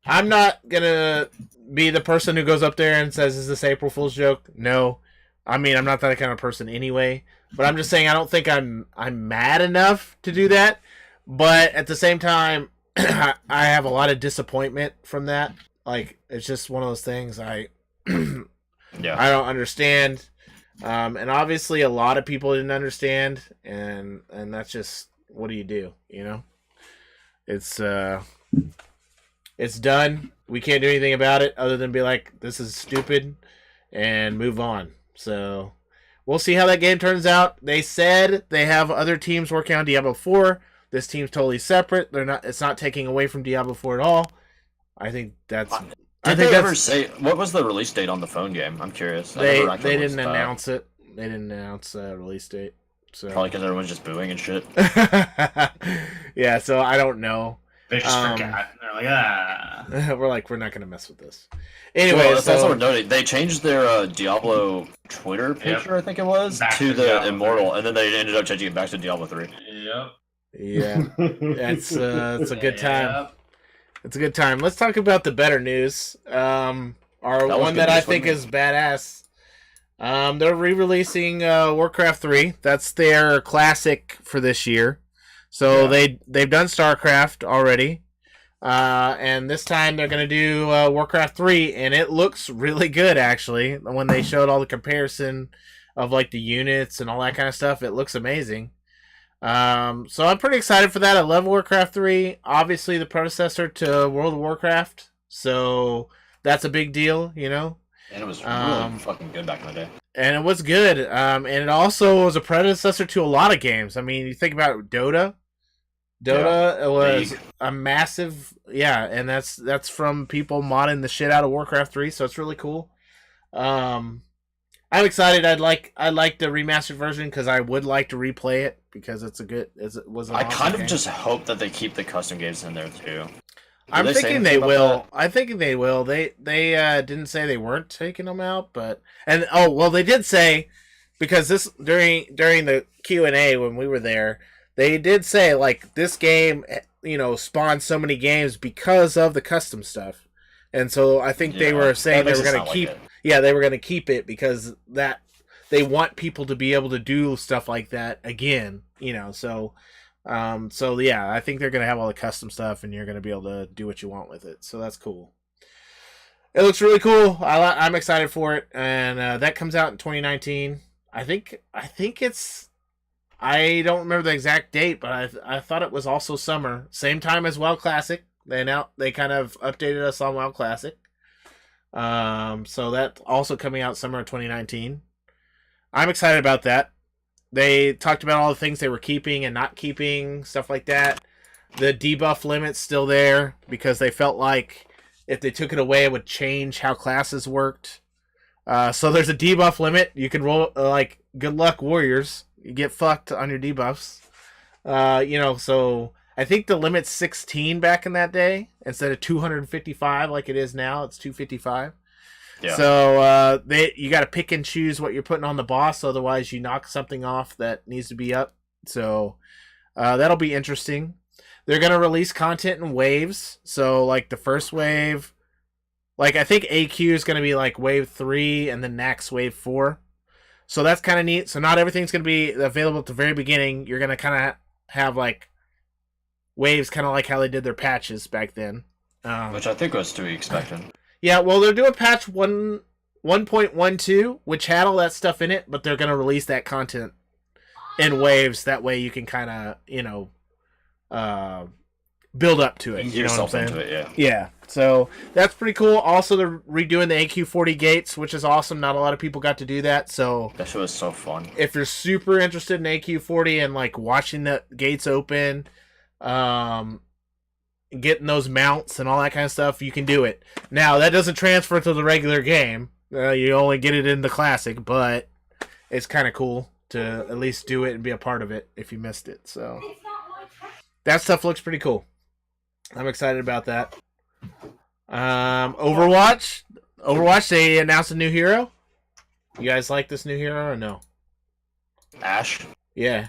I'm not gonna be the person who goes up there and says, "Is this April Fool's joke?" No, I mean I'm not that kind of person anyway. But I'm just saying I don't think I'm mad enough to do that. But at the same time, I have a lot of disappointment from that. Like it's just one of those things I I don't understand. And obviously a lot of people didn't understand, and that's just what do you do, you know? It's done. We can't do anything about it other than be like, this is stupid, and move on. So we'll see how that game turns out. They said they have other teams working on Diablo 4. This team's totally separate. It's not taking away from Diablo 4 at all. I think that's. Did they ever say what was the release date on the phone game? I'm curious. They didn't announce it. They didn't announce a release date. So probably because everyone's just booing and shit. Yeah, so I don't know. They just forgot. They're like, we're not gonna mess with this. Anyway, well, that's what we're noting. They changed their Diablo Twitter picture, I think it was, to the Immortal, and then they ended up changing it back to Diablo 3. Yep. Yeah, it's a good time. Yep. It's a good time. Let's talk about the better news. One that I think is badass. They're re-releasing Warcraft 3. That's their classic for this year. So they've done StarCraft already. And this time they're going to do Warcraft 3, and it looks really good, actually. When they showed all the comparison of like the units and all that kind of stuff, it looks amazing. So I'm pretty excited for that. I love Warcraft 3. Obviously the predecessor to World of Warcraft. So that's a big deal, you know? And it was really fucking good back in the day. And it was good. And it also was a predecessor to a lot of games. I mean, you think about Dota. Dota was a massive, and that's from people modding the shit out of Warcraft 3, so it's really cool. I'm excited. I'd like the remastered version because I would like to replay it because it was. I kind of just hope that they keep the custom games in there too. I'm thinking they will. I think they will. They didn't say they weren't taking them out, but they did say because this during the Q&A when we were there, they did say like this game, spawned so many games because of the custom stuff, and so I think they were saying they were going to keep. Yeah, they were going to keep it because that they want people to be able to do stuff like that again, So I think they're going to have all the custom stuff, and you're going to be able to do what you want with it. So that's cool. It looks really cool. I'm excited for it, and that comes out in 2019. I think it's. I don't remember the exact date, but I thought it was also summer, same time as WoW Classic. They kind of updated us on WoW Classic. So that's also coming out summer of 2019. I'm excited about that. They talked about all the things they were keeping and not keeping, stuff like that. The debuff limit's still there because they felt like if they took it away, it would change how classes worked. So there's a debuff limit. You can roll good luck warriors. You get fucked on your debuffs. So I think the limit's 16 back in that day instead of 255 like it is now. It's 255. Yeah. So you got to pick and choose what you're putting on the boss, otherwise you knock something off that needs to be up. So that'll be interesting. They're gonna release content in waves. So like the first wave, I think AQ is gonna be like wave 3, and then next wave 4. So that's kind of neat. So not everything's gonna be available at the very beginning. You're gonna kind of have like waves, kind of like how they did their patches back then. Which I think was to be expected. Yeah, well, they're doing patch 1.12, which had all that stuff in it, but they're going to release that content in waves. That way you can kind of, build up to it. You know what I'm saying? Into it, yeah. So that's pretty cool. Also, they're redoing the AQ40 gates, which is awesome. Not a lot of people got to do that. So that shit was so fun. If you're super interested in AQ40 and watching the gates open, getting those mounts and all that kind of stuff, you can do it. Now, that doesn't transfer to the regular game. You only get it in the classic, but it's kind of cool to at least do it and be a part of it if you missed it. So that stuff looks pretty cool. I'm excited about that. Overwatch, they announced a new hero. You guys like this new hero or no? Ashe? Yeah.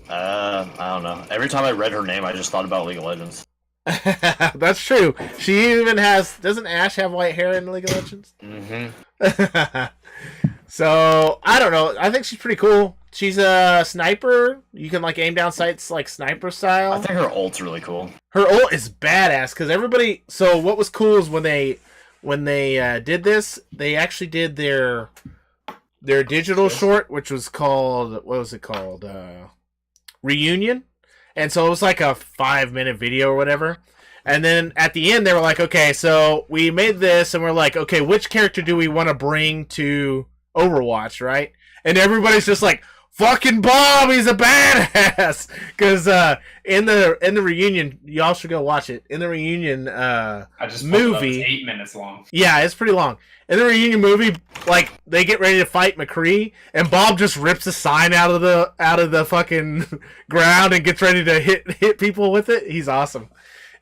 I don't know. Every time I read her name, I just thought about League of Legends. That's true. She even has. Doesn't Ash have white hair in League of Legends? Mm-hmm. So I don't know. I think she's pretty cool. She's a sniper. You can like aim down sights like sniper style. I think her ult's really cool. Her ult is badass because everybody. So what was cool is when they did this, they actually did their digital short, which was called what was it called? Reunion. And so it was like a 5-minute video or whatever. And then at the end, they were like, okay, so we made this, and we're like, okay, which character do we want to bring to Overwatch, right? And everybody's just like, fucking Bob, he's a badass. Because in the reunion, y'all should go watch it. In the reunion I just movie, it's 8 minutes long. yeah, it's pretty long. In the reunion movie, like they get ready to fight McCree, and Bob just rips a sign out of the fucking ground and gets ready to hit people with it. He's awesome.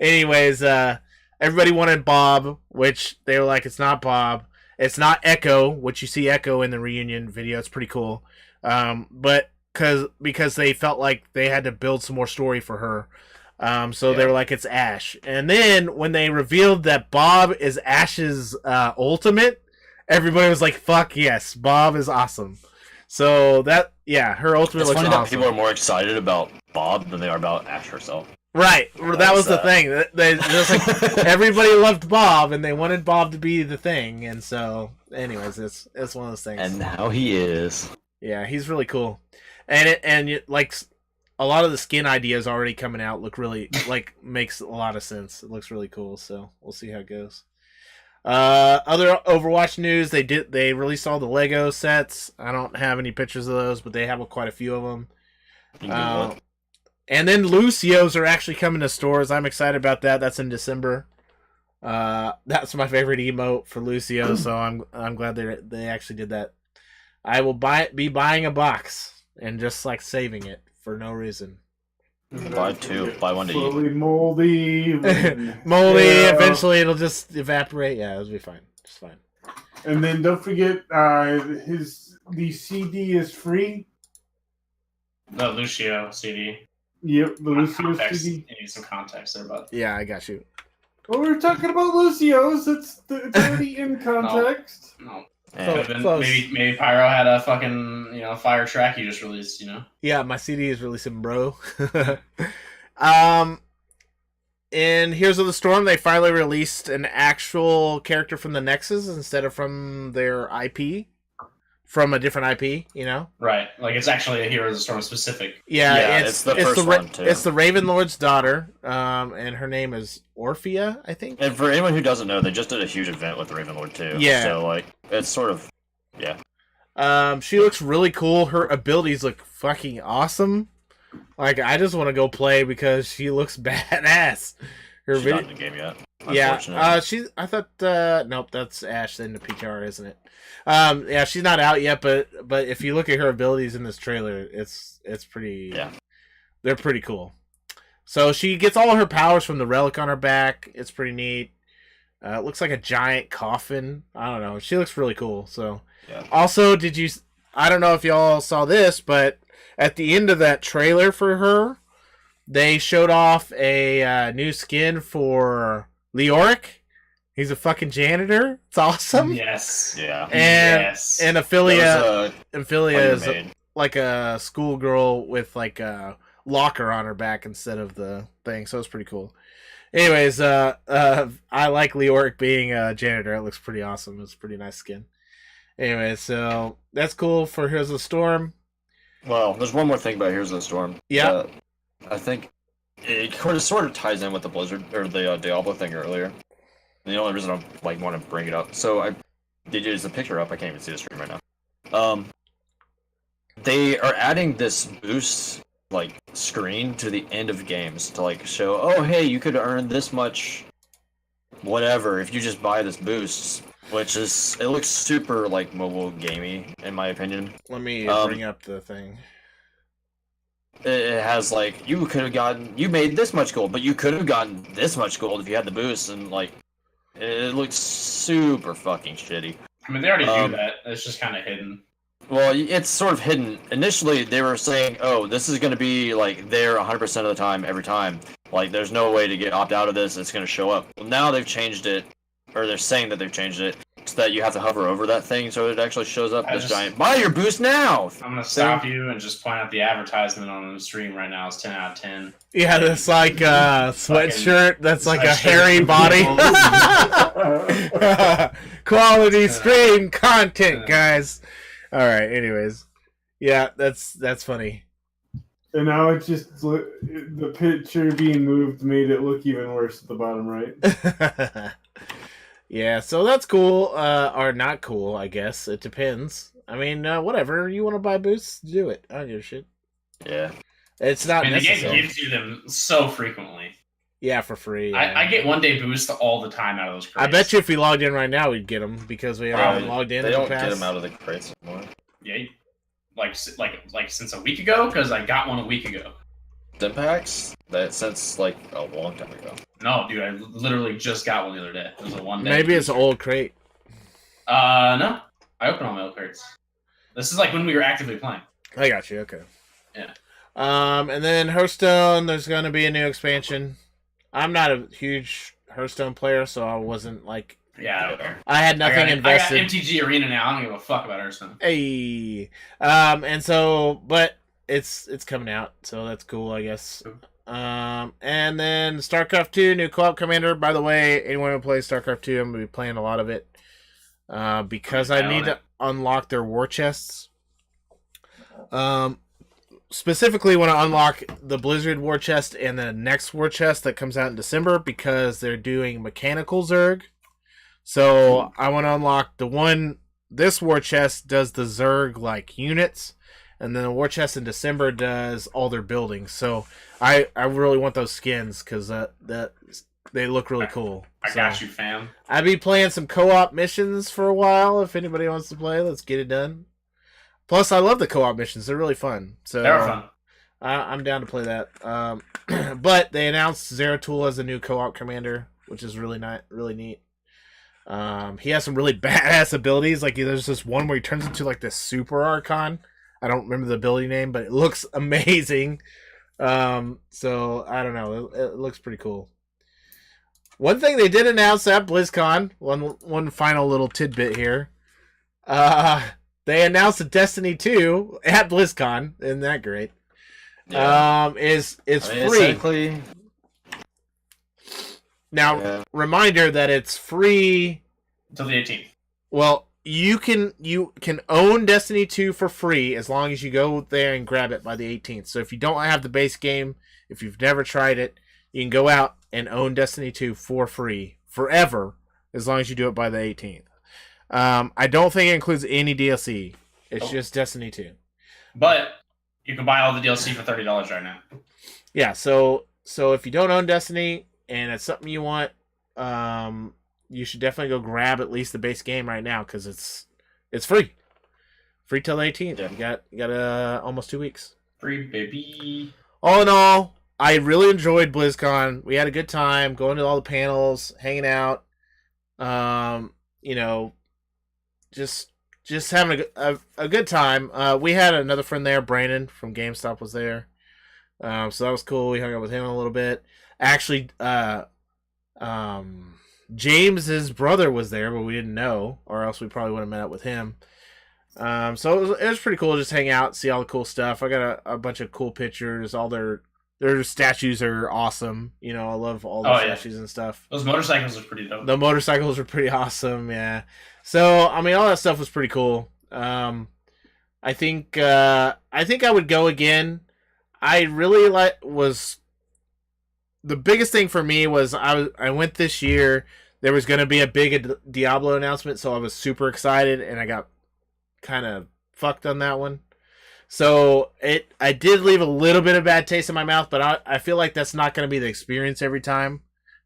Anyways, everybody wanted Bob, which they were like, it's not Bob. It's not Echo, which you see Echo in the reunion video. It's pretty cool. But because they felt like they had to build some more story for her. So they were like, it's Ash. And then when they revealed that Bob is Ash's ultimate, everybody was like, fuck yes, Bob is awesome. So that, yeah, her ultimate It's looks funny awesome. that people are more excited about Bob than they are about Ash herself. Right, that was the thing. Just like everybody loved Bob, and they wanted Bob to be the thing, and so, anyways, it's one of those things. And now he is. Yeah, he's really cool, and like a lot of the skin ideas already coming out look really like makes a lot of sense. It looks really cool, so we'll see how it goes. Other Overwatch news: they released all the Lego sets. I don't have any pictures of those, but they have quite a few of them. You can do it. And then Lucio's are actually coming to stores. I'm excited about that. That's in December. That's my favorite emote for Lucio, so I'm glad they actually did that. I will be buying a box and just like saving it for no reason. Buy two, buy one to eat. Slowly moldy. Moldy. Yeah. Eventually, it'll just evaporate. Yeah, it'll be fine. It's fine. And then don't forget, the CD is free. The Lucio CD. Yep, the Lucio Context. CD. You need some context there, but Yeah, I got you. Well, we were talking about Lucio's. It's already in context. no. And Then Close. maybe Pyro had a fucking fire track you just released. Yeah, my CD is releasing, bro. In Heroes of the Storm, they finally released an actual character from the Nexus instead of from their IP, from a different IP. Right, like it's actually a Heroes of the Storm specific. Yeah, it's the first one, too. It's the Raven Lord's daughter, and her name is Orphea, I think. And for anyone who doesn't know, they just did a huge event with Ravenlord too. Yeah. So like, it's sort of, yeah. She looks really cool. Her abilities look fucking awesome. Like, I just want to go play because she looks badass. Her She's not in the game yet. yeah, Unfortunately. I thought, nope, that's Ash in the PTR, isn't it? Yeah, she's not out yet, but if you look at her abilities in this trailer, it's pretty. Yeah. They're pretty cool. So she gets all her powers from the relic on her back. It's pretty neat. It looks like a giant coffin. I don't know. She looks really cool. So, Yeah. Also, I don't know if y'all saw this, but at the end of that trailer for her, they showed off a new skin for Leoric. He's a fucking janitor. It's awesome. Yes. Yeah. And Yes. and That Ophelia was, is made. like a schoolgirl with like a locker on her back instead of the thing, so it's pretty cool. Anyways, I like Leoric being a janitor. It looks pretty awesome. It's a pretty nice skin. Anyway, so that's cool for Heroes of the Storm. Well, there's one more thing about Heroes of the Storm. Yeah. I think it sort of ties in with the Blizzard or the Diablo thing earlier. The only reason I want to bring it up, so there's a picture up. I can't even see the stream right now. They are adding this boost screen to the end of games to show, oh hey, you could earn this much, whatever, if you just buy this boost. Which it looks super mobile gamey in my opinion. Let me bring up the thing. It has you could have gotten, you made this much gold, but you could have gotten this much gold if you had the boost, and it looks super fucking shitty. I mean, they already do that. It's just kind of hidden. Well, it's sort of hidden. Initially, they were saying, oh, this is going to be there 100% of the time, every time. Like, there's no way to opt out of this. It's going to show up. Well, now they've changed it, or they're saying that they've changed it, so that you have to hover over that thing so it actually shows up giant. Buy your boost now! I'm going to stop you and just point out the advertisement on the stream right now is 10 out of 10. Yeah, that's like a sweatshirt. That's like a hairy body. Quality stream content, guys. All right. Anyways, yeah, that's funny. And now it's just the picture being moved made it look even worse at the bottom right. Yeah, so that's cool, or not cool, I guess. It depends. I mean, whatever. You want to buy boosts, do it. I don't give a shit. Yeah. It's not necessary. The game gives you them so frequently. Yeah, for free. Yeah. I get 1 day boost all the time out of those crates. I bet you if we logged in right now, we'd get them because we haven't logged in. They don't get them out of the crates anymore. Yeah, like since a week ago, because I got one a week ago. Stim packs? That since like a long time ago. No, dude, I literally just got one the other day. It was a 1 day. Maybe it's an old crate. No, I opened all my old crates. This is like when we were actively playing. I got you. Okay. Yeah. And then Hearthstone, there's going to be a new expansion. I'm not a huge Hearthstone player, so I wasn't like. Yeah, I don't care. I had nothing invested. I got MTG Arena now. I don't give a fuck about Hearthstone. Hey, and so, but it's coming out, so that's cool, I guess. And then StarCraft 2, new co-op commander. By the way, anyone who plays StarCraft 2, I'm gonna be playing a lot of it, because I need to unlock their war chests. Specifically want to unlock the Blizzard war chest and the next war chest that comes out in December because they're doing mechanical Zerg. So I want to unlock the one. This war chest does the Zerg like units, and then the war chest in December does all their buildings. So I really want those skins because that they look really cool. I got you, fam. I'll be playing some co-op missions for a while. If anybody wants to play, let's get it done. Plus, I love the co-op missions. They're really fun. So they're fun. I'm down to play that. But they announced Zeratul as a new co-op commander, which is really neat. He has some really badass abilities. Like there's this one where he turns into like this super archon. I don't remember the ability name, but it looks amazing. So I don't know. It looks pretty cool. One thing they did announce at BlizzCon, one final little tidbit here. They announced a Destiny 2 at BlizzCon. Isn't that great? Yeah. It's free. Now, reminder that it's free until the 18th. Well, you can own Destiny 2 for free as long as you go there and grab it by the 18th. So if you don't have the base game, if you've never tried it, you can go out and own Destiny 2 for free forever as long as you do it by the 18th. I don't think it includes any DLC. It's just Destiny 2. But you can buy all the DLC for $30 right now. Yeah, so if you don't own Destiny and it's something you want, you should definitely go grab at least the base game right now because it's free. Free till the 18th. Yeah. You got almost 2 weeks. Free, baby. All in all, I really enjoyed BlizzCon. We had a good time going to all the panels, hanging out. Just having a good time. We had another friend there, Brandon from GameStop was there. So that was cool. We hung out with him a little bit. Actually, James's brother was there, but we didn't know, or else we probably would have met up with him. So it was pretty cool to just hang out, see all the cool stuff. I got a bunch of cool pictures. All their statues are awesome. I love all the statues and stuff. Those motorcycles are pretty dope. The motorcycles are pretty awesome, yeah. So, I mean, all that stuff was pretty cool. I think I would go again. I really the biggest thing for me was I went this year. There was going to be a big Diablo announcement, so I was super excited, and I got kind of fucked on that one. So I did leave a little bit of bad taste in my mouth, but I feel like that's not going to be the experience every time.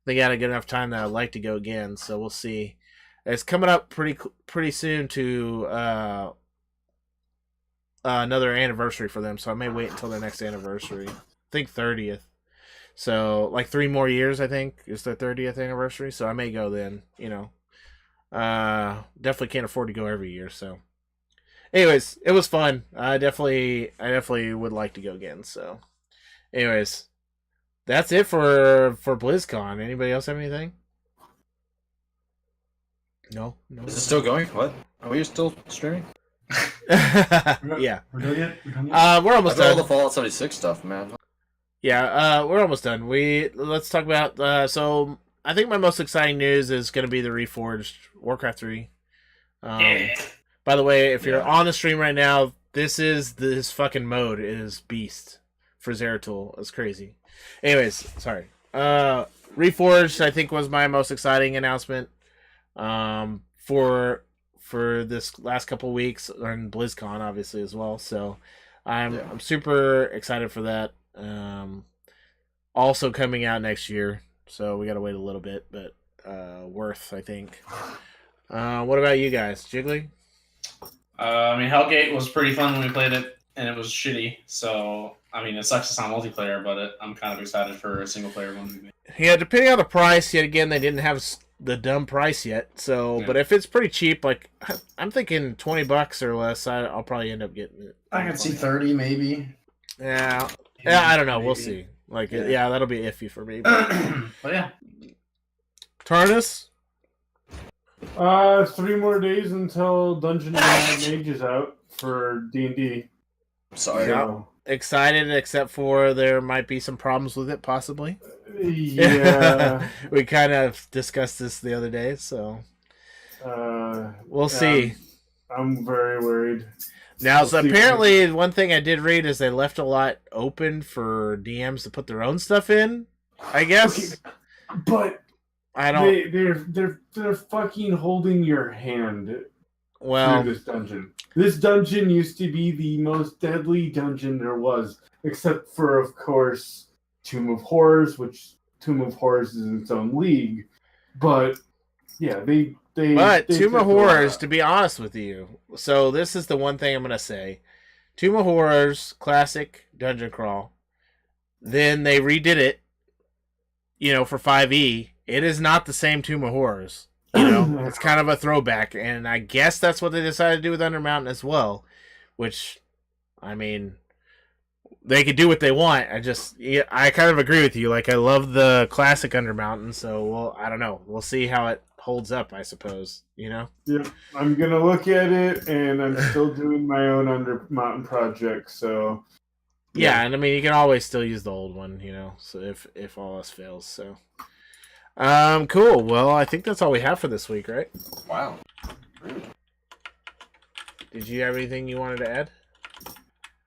They got a good enough time that I'd like to go again, so we'll see. It's coming up pretty soon to another anniversary for them, so I may wait until their next anniversary. I think 30th. So, like 3 more years, I think, is their 30th anniversary, so I may go then, Definitely can't afford to go every year, so. Anyways, it was fun. I definitely would like to go again, so. Anyways, that's it for BlizzCon. Anybody else have anything? No. Is it still going? What? Are we still streaming? Yeah. We're doing it. We're almost I got all done. the Fallout 76 stuff, man. Yeah, we're almost done. Let's talk about. So I think my most exciting news is going to be the Reforged Warcraft 3. By the way, if you're on the stream right now, this fucking mode is beast for Zeratul. It's crazy. Anyways, sorry. Reforged, I think, was my most exciting announcement. For this last couple weeks, and BlizzCon obviously as well. So I'm super excited for that. Also coming out next year, so we gotta wait a little bit, but worth, I think. What about you guys, Jiggly? I mean, Hellgate was pretty fun when we played it, and it was shitty. So, I mean, it sucks it's not multiplayer, but I'm kind of excited for a single player one. Yeah, depending on the price. Yet again, they didn't have the dumb price yet. So, but if it's pretty cheap, like I'm thinking $20 or less, I'll probably end up getting it. I can see 30 maybe. Yeah, I don't know. We'll see. Like, yeah, that'll be iffy for me. But yeah, Tarnus. 3 more days until Dungeon of the Mage is out for D&D. Sorry. Yeah. Excited, except for there might be some problems with it, possibly. Yeah. We kind of discussed this the other day, so we'll see. I'm very worried. Now, We'll so see. apparently, one thing I did read is they left a lot open for DMs to put their own stuff in. I guess. Okay, but I don't. they're fucking holding your hand Well, through this dungeon. This dungeon used to be the most deadly dungeon there was, except for, of course, Tomb of Horrors, which Tomb of Horrors is in its own league. But yeah, they but they Tomb of took a lot Horrors, out. to be honest with you, so this is the one thing I'm gonna say: Tomb of Horrors, classic dungeon crawl. Then they redid it, for 5e. It is not the same Tomb of Horrors. It's kind of a throwback, and I guess that's what they decided to do with Undermountain as well. Which, I mean, they could do what they want. I kind of agree with you. Like, I love the classic Undermountain, so I don't know. We'll see how it holds up, I suppose. Yep, I'm gonna look at it, and I'm still doing my own Undermountain project. So Yeah, and I mean, you can always still use the old one, so if all else fails. So, cool. Well, I think that's all we have for this week, right? Wow. Did you have anything you wanted to add?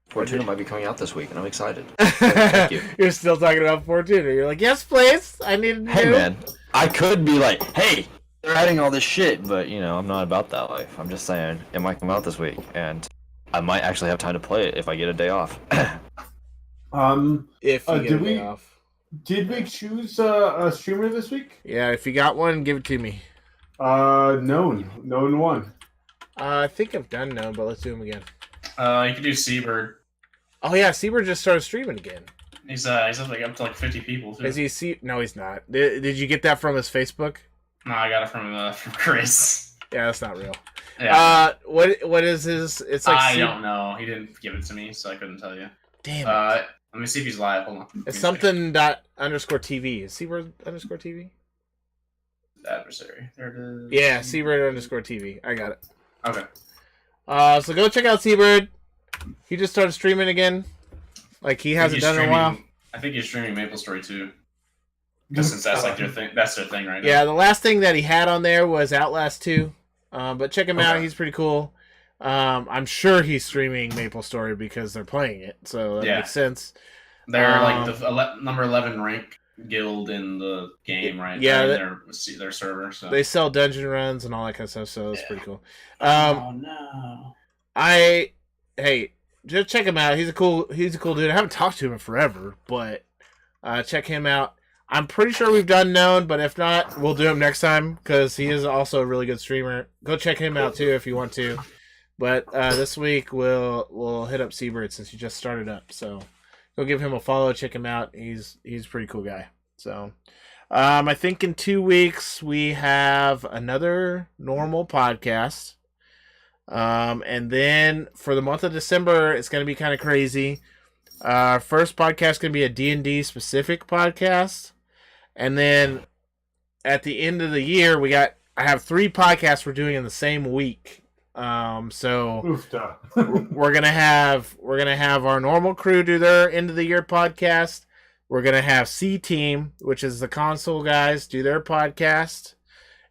Fortuna might be coming out this week, and I'm excited. Thank you. You're still talking about Fortuna. You're like, yes, please. I need to Hey, do. man. I could be like, hey, they're adding all this shit, but, I'm not about that life. I'm just saying, it might come out this week, and I might actually have time to play it if I get a day off. If you get did a day we- off. did we choose a streamer this week? Yeah, if you got one, give it to me. No one won. I think I've done no, but let's do them again. you could do Seabird. Oh yeah, Seabird just started streaming again. He's up to like 50 people too. Is he? No, he's not. Did you get that from his Facebook? No, I got it from Chris. Yeah, that's not real. Yeah. What is his? It's like I don't know. He didn't give it to me, so I couldn't tell you. Damn it. Let me see if he's live. Hold on. It's something _TV. Is Seabird _TV? Adversary. There it is. Yeah, Seabird _TV. I got it. Okay. So go check out Seabird. He just started streaming again. Like, he hasn't done it in a while. I think he's streaming Maple Story too. Just since that's like their thing. That's their thing right now. Yeah, the last thing that he had on there was Outlast 2. But check him out. Okay. He's pretty cool. I'm sure he's streaming Maple Story because they're playing it. So that makes sense. They're like the number 11 rank guild in the game, right? Yeah, their server. So they sell dungeon runs and all that kind of stuff. So it's pretty cool. oh no! Hey, just check him out. He's a cool dude. I haven't talked to him in forever, but check him out. I'm pretty sure we've done known, but if not, we'll do him next time because he is also a really good streamer. Go check him out too if you want to. But this week we'll hit up Seabird since he just started up. So go give him a follow, check him out. He's a pretty cool guy. So I think in 2 weeks we have another normal podcast. And then for the month of December, it's going to be kind of crazy. First podcast going to be a D&D specific podcast. And then at the end of the year, I have 3 podcasts we're doing in the same week. So we're gonna have our normal crew do their end of the year podcast. We're gonna have C Team, which is the console guys, do their podcast.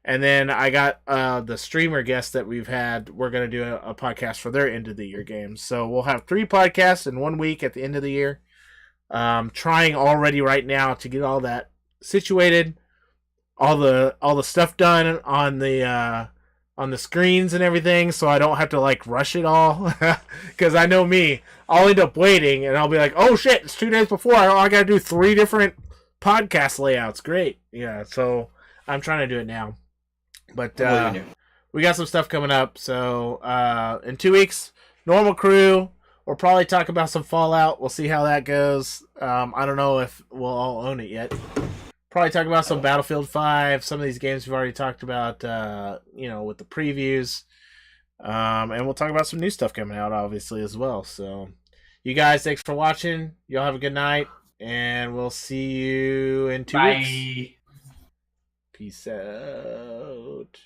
And then I got the streamer guests that we've had. We're going to do a podcast for their end of the year games. So we'll have 3 podcasts in 1 week at the end of the year. Trying already right now to get all that situated, all the stuff done on the screens and everything, so I don't have to like rush it all. Because I know me, I'll end up waiting and I'll be like, oh shit, it's 2 days before. I got to do 3 different podcast layouts. Great, yeah. So I'm trying to do it now. But we got some stuff coming up. So in 2 weeks, normal crew. We'll probably talk about some Fallout. We'll see how that goes. I don't know if we'll all own it yet. Probably talk about some Battlefield 5. Some of these games we've already talked about, with the previews. And we'll talk about some new stuff coming out, obviously, as well. So you guys, thanks for watching. Y'all have a good night. And we'll see you in 2 weeks. Bye. Peace out.